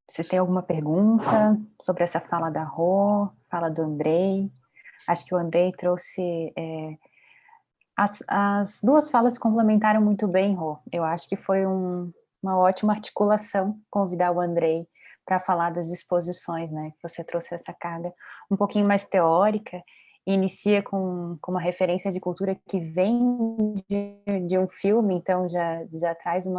vocês têm alguma pergunta sobre essa fala da Rô, fala do Andrei? Acho que o Andrei trouxe... As duas falas se complementaram muito bem, Rô. Eu acho que foi uma ótima articulação convidar o Andrei para falar das exposições, né? Você trouxe essa carga um pouquinho mais teórica e inicia com uma referência de cultura que vem de um filme, então já traz um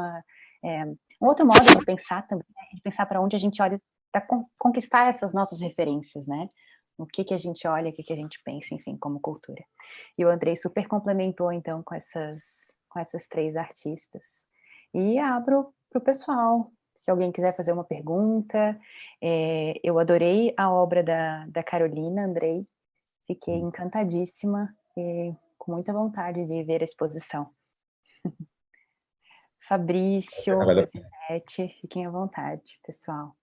outro modo de pensar também, né? De pensar para onde a gente olha para conquistar essas nossas referências, né? O que a gente olha, o que a gente pensa, enfim, como cultura. E o Andrei super complementou, então, com essas três artistas. E abro para o pessoal, se alguém quiser fazer uma pergunta. Eu adorei a obra da Carolina, Andrei. Fiquei encantadíssima e com muita vontade de ver a exposição. Fabrício, Rosete, fiquem à vontade, pessoal.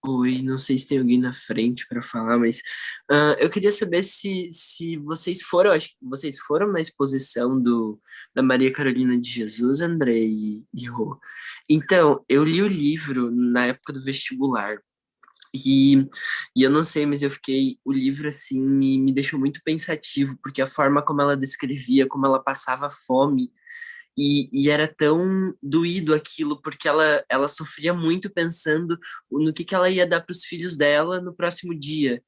Oi, não sei se tem alguém na frente para falar, mas eu queria saber se vocês foram, acho que vocês foram na exposição da Maria Carolina de Jesus, André e Rô. Então, eu li o livro na época do vestibular, e, e eu não sei, mas o livro assim me deixou muito pensativo, porque a forma como ela descrevia, como ela passava fome, e era tão doído aquilo, porque ela sofria muito pensando no que ela ia dar para os filhos dela no próximo dia.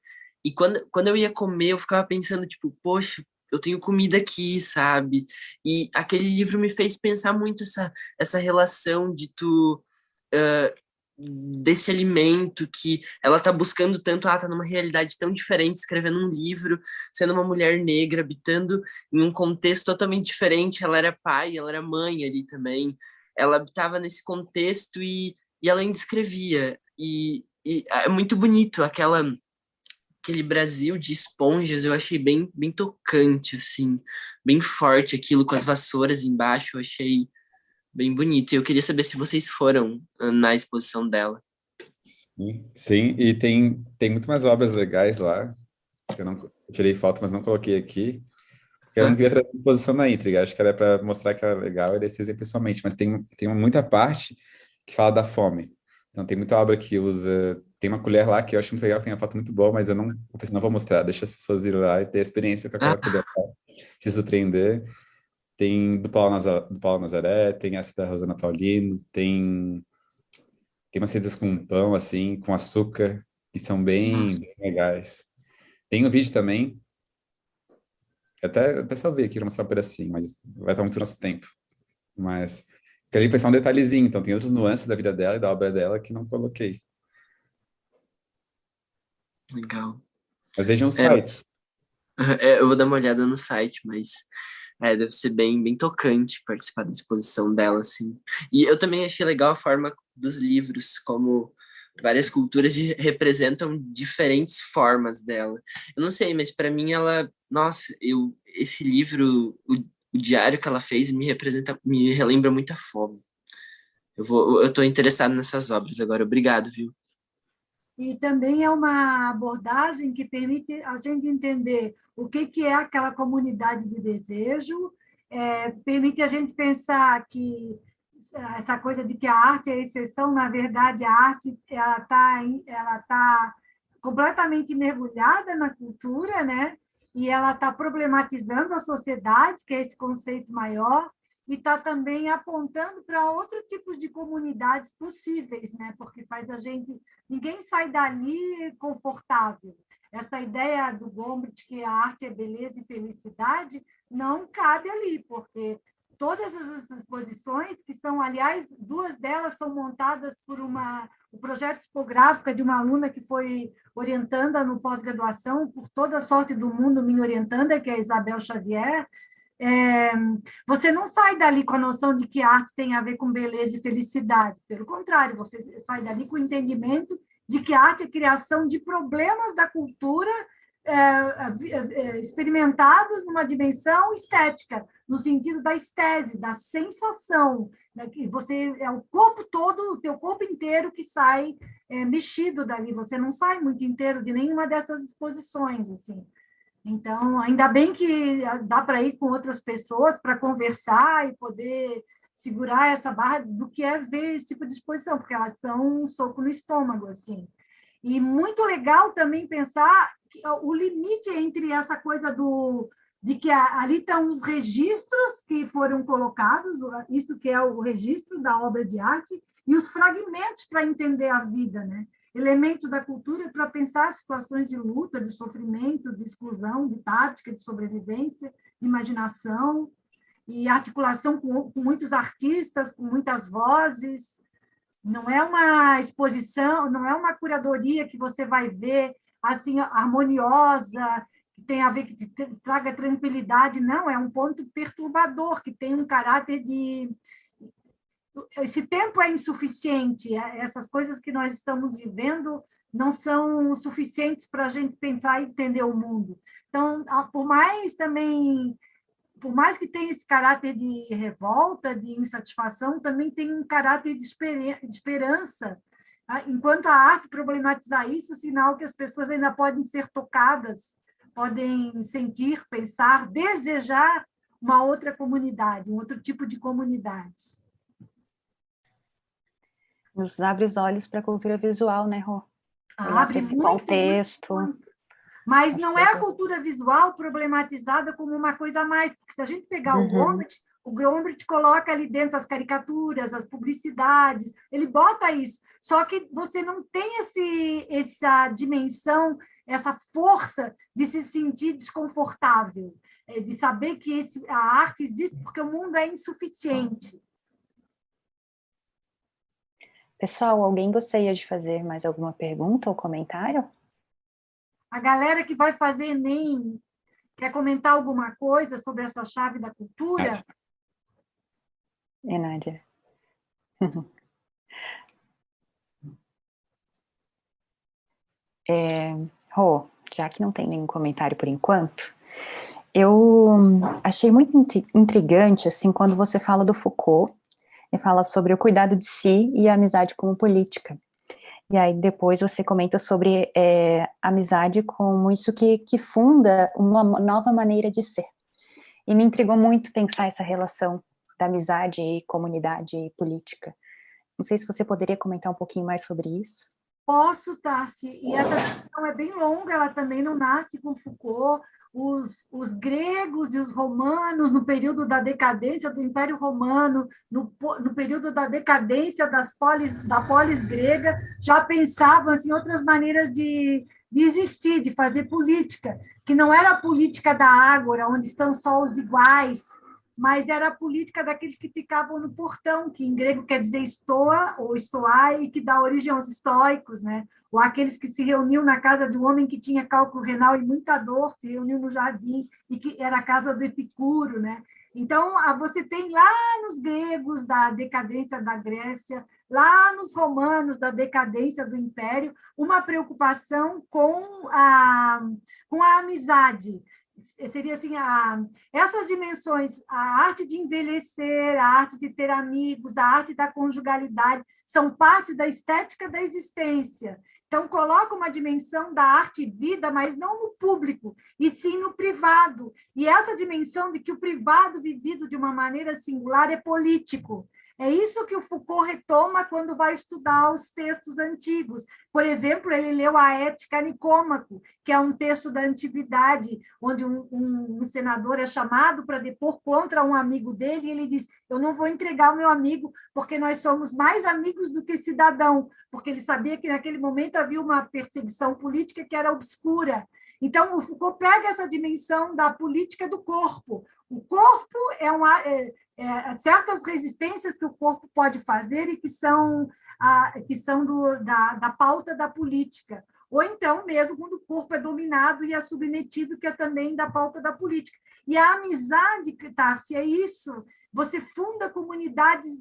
E quando eu ia comer, eu ficava pensando, tipo, poxa, eu tenho comida aqui, sabe? E aquele livro me fez pensar muito essa relação de tu. ah, Desse alimento que ela tá buscando tanto, ela tá numa realidade tão diferente, escrevendo um livro, sendo uma mulher negra, habitando em um contexto totalmente diferente. Ela era pai, ela era mãe ali também. Ela habitava nesse contexto e ela ainda escrevia. E é muito bonito aquele Brasil de esponjas, eu achei bem tocante, assim, bem forte aquilo com as vassouras embaixo, eu achei bem bonito. E eu queria saber se vocês foram na exposição dela. Sim, e tem muito mais obras legais lá, que eu tirei foto, mas não coloquei aqui, porque eu não queria trazer exposição na íntegra, acho que era para mostrar que era legal e descer pessoalmente, mas tem muita parte que fala da fome. Então tem muita obra que usa, tem uma colher lá que eu acho muito legal, tem uma foto muito boa, mas eu pensei, não vou mostrar, deixa as pessoas ir lá e ter a experiência com aquela colher, se surpreender. Tem do Paulo Nazaré, tem essa da Rosana Paulino, tem umas receitas com pão, assim, com açúcar, que são bem legais. Tem um vídeo também, até salvei aqui para mostrar um pedacinho, mas vai estar muito nosso tempo. Mas que ali foi só um detalhezinho, então tem outros nuances da vida dela e da obra dela que não coloquei. Legal. Mas vejam os É, sites. eu vou dar uma olhada no site, mas deve ser bem tocante participar da exposição dela, assim. E eu também achei legal a forma dos livros, como várias culturas representam diferentes formas dela. Eu não sei, mas para mim nossa, esse livro, o diário que ela fez me relembra muita fome. Eu tô interessado nessas obras agora. Obrigado, viu? E também é uma abordagem que permite a gente entender o que é aquela comunidade de desejo, permite a gente pensar que essa coisa de que a arte é exceção, na verdade, a arte ela tá completamente mergulhada na cultura, né? E ela está problematizando a sociedade, que é esse conceito maior, e está também apontando para outro tipo de comunidades possíveis, né? Porque faz a gente... Ninguém sai dali confortável. Essa ideia do Gombrich, que a arte é beleza e felicidade, não cabe ali, porque todas essas exposições, que são, aliás, duas delas são montadas por o projeto expográfico de uma aluna que foi orientanda no pós-graduação, por toda a sorte do mundo, me orientanda, que é a Isabel Xavier. Você não sai dali com a noção de que arte tem a ver com beleza e felicidade. Pelo contrário, você sai dali com o entendimento de que a arte é a criação de problemas da cultura experimentados numa dimensão estética, no sentido da estese, da sensação, né? Que você é o corpo todo, o teu corpo inteiro que sai mexido dali. Você não sai muito inteiro de nenhuma dessas exposições, assim. Então, ainda bem que dá para ir com outras pessoas para conversar e poder segurar essa barra do que é ver esse tipo de exposição, porque elas são um soco no estômago, assim. E muito legal também pensar que o limite entre essa coisa de que ali estão os registros que foram colocados, isso que é o registro da obra de arte, e os fragmentos para entender a vida, né? Elementos da cultura para pensar situações de luta, de sofrimento, de exclusão, de tática, de sobrevivência, de imaginação, e articulação com muitos artistas, com muitas vozes. Não é uma exposição, não é uma curadoria que você vai ver assim harmoniosa, que tem a ver, que traga tranquilidade, não, é um ponto perturbador, que tem um caráter de... Esse tempo é insuficiente, essas coisas que nós estamos vivendo não são suficientes para a gente pensar e entender o mundo. Então, por mais que tenha esse caráter de revolta, de insatisfação, também tem um caráter de esperança. Enquanto a arte problematizar isso, sinal que as pessoas ainda podem ser tocadas, podem sentir, pensar, desejar uma outra comunidade, um outro tipo de comunidade. Nos abre os olhos para a cultura visual, né, Rô? Abre esse muito, contexto. muito. Mas não é a cultura visual problematizada como uma coisa a mais, porque se a gente pegar o Gombrich coloca ali dentro as caricaturas, as publicidades, ele bota isso, só que você não tem essa dimensão, essa força de se sentir desconfortável, de saber que a arte existe porque o mundo é insuficiente. Pessoal, alguém gostaria de fazer mais alguma pergunta ou comentário? A galera que vai fazer Enem quer comentar alguma coisa sobre essa chave da cultura? Nádia. Rô, já que não tem nenhum comentário por enquanto, eu achei muito intrigante, assim, quando você fala do Foucault, e fala sobre o cuidado de si e a amizade como política. E aí depois você comenta sobre amizade como isso que funda uma nova maneira de ser. E me intrigou muito pensar essa relação da amizade e comunidade e política. Não sei se você poderia comentar um pouquinho mais sobre isso. Posso, Tarsi. E essa discussão é bem longa, ela também não nasce com Foucault. Os gregos e os romanos, no período da decadência do Império Romano, no período da decadência da polis grega, já pensavam assim, outras maneiras de existir, de fazer política, que não era a política da ágora, onde estão só os iguais, mas era a política daqueles que ficavam no portão, que em grego quer dizer estoa ou estoai, e que dá origem aos estoicos, né? Ou aqueles que se reuniam na casa de um homem que tinha cálculo renal e muita dor, se reuniam no jardim, e que era a casa do Epicuro, né? Então, você tem lá nos gregos da decadência da Grécia, lá nos romanos da decadência do Império, uma preocupação com a amizade. Seria assim, essas dimensões, a arte de envelhecer, a arte de ter amigos, a arte da conjugalidade, são parte da estética da existência. Então, coloca uma dimensão da arte vida, mas não no público, e sim no privado. E essa dimensão de que o privado vivido de uma maneira singular é político. É isso que o Foucault retoma quando vai estudar os textos antigos. Por exemplo, ele leu a Ética Nicômaco, que é um texto da antiguidade, onde um senador é chamado para depor contra um amigo dele, e ele diz, eu não vou entregar o meu amigo, porque nós somos mais amigos do que cidadão, porque ele sabia que naquele momento havia uma perseguição política que era obscura. Então, o Foucault pega essa dimensão da política do corpo. O corpo certas resistências que o corpo pode fazer e que são da pauta da política. Ou então, mesmo quando o corpo é dominado e é submetido, que é também da pauta da política. E a amizade, Tarsi, é isso. Você funda comunidades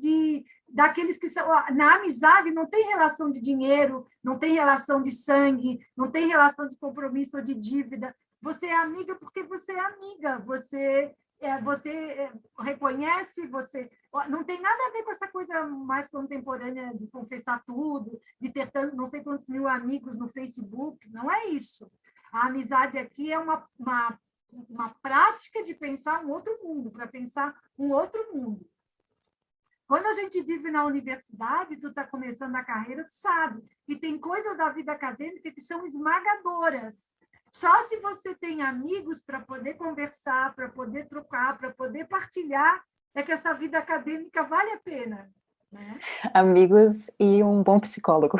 daqueles que são... Na amizade não tem relação de dinheiro, não tem relação de sangue, não tem relação de compromisso ou de dívida. Você é amiga porque você é amiga, você reconhece, você não tem nada a ver com essa coisa mais contemporânea de confessar tudo, de ter não sei quantos mil amigos no Facebook, não é isso. A amizade aqui é uma prática de pensar um outro mundo, para pensar um outro mundo. Quando a gente vive na universidade, tu está começando a carreira, tu sabe, e tem coisas da vida acadêmica que são esmagadoras. Só se você tem amigos para poder conversar, para poder trocar, para poder partilhar, é que essa vida acadêmica vale a pena, né? Amigos e um bom psicólogo.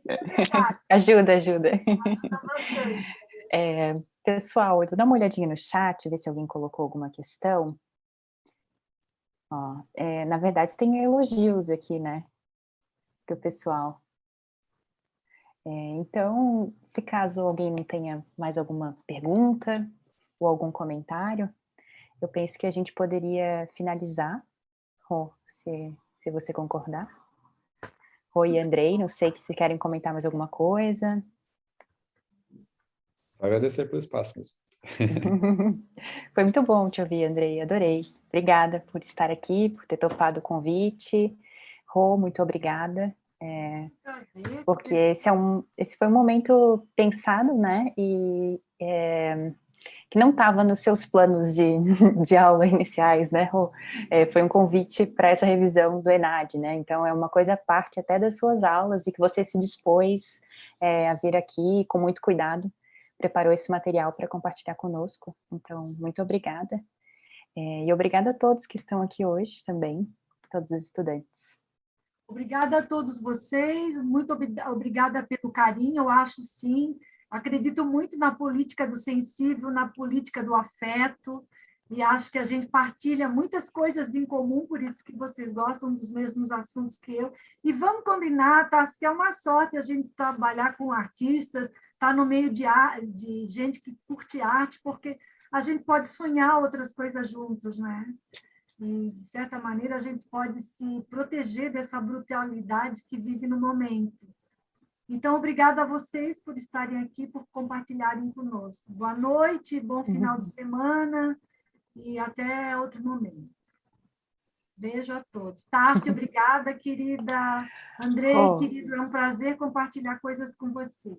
É verdade, Ajuda. ajuda bastante. Pessoal, eu vou dar uma olhadinha no chat, ver se alguém colocou alguma questão. Ó, na verdade, tem elogios aqui, né, para o pessoal. Então, se caso alguém não tenha mais alguma pergunta ou algum comentário, eu penso que a gente poderia finalizar, Rô, se você concordar. Rô e Andrei, não sei se querem comentar mais alguma coisa. Agradecer pelo espaço mesmo. Foi muito bom te ouvir, Andrei, adorei. Obrigada por estar aqui, por ter topado o convite. Rô, muito obrigada. Prazer, Porque esse foi um momento pensado, né, e que não estava nos seus planos de aula iniciais, né, Rô? Foi um convite para essa revisão do ENAD, né, então é uma coisa à parte até das suas aulas e que você se dispôs a vir aqui com muito cuidado, preparou esse material para compartilhar conosco, então muito obrigada. E obrigada a todos que estão aqui hoje também, todos os estudantes. Obrigada a todos vocês, muito obrigada pelo carinho, eu acho sim, acredito muito na política do sensível, na política do afeto, e acho que a gente partilha muitas coisas em comum, por isso que vocês gostam dos mesmos assuntos que eu, e vamos combinar, tá? Que é uma sorte a gente trabalhar com artistas, estar no meio de gente que curte arte, porque a gente pode sonhar outras coisas juntos, né? E, de certa maneira, a gente pode se proteger dessa brutalidade que vive no momento. Então, obrigada a vocês por estarem aqui, por compartilharem conosco. Boa noite, bom final de semana e até outro momento. Beijo a todos. Tássia, obrigada, querida. Andrei, querido, é um prazer compartilhar coisas com você.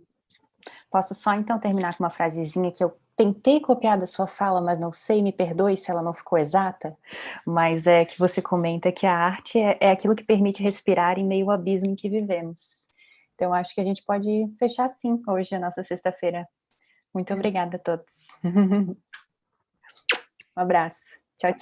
Posso só, então, terminar com uma frasezinha que eu tentei copiar da sua fala, mas não sei, me perdoe se ela não ficou exata, mas é que você comenta que a arte é aquilo que permite respirar em meio ao abismo em que vivemos. Então, acho que a gente pode fechar assim hoje, a nossa sexta-feira. Muito obrigada a todos. Um abraço.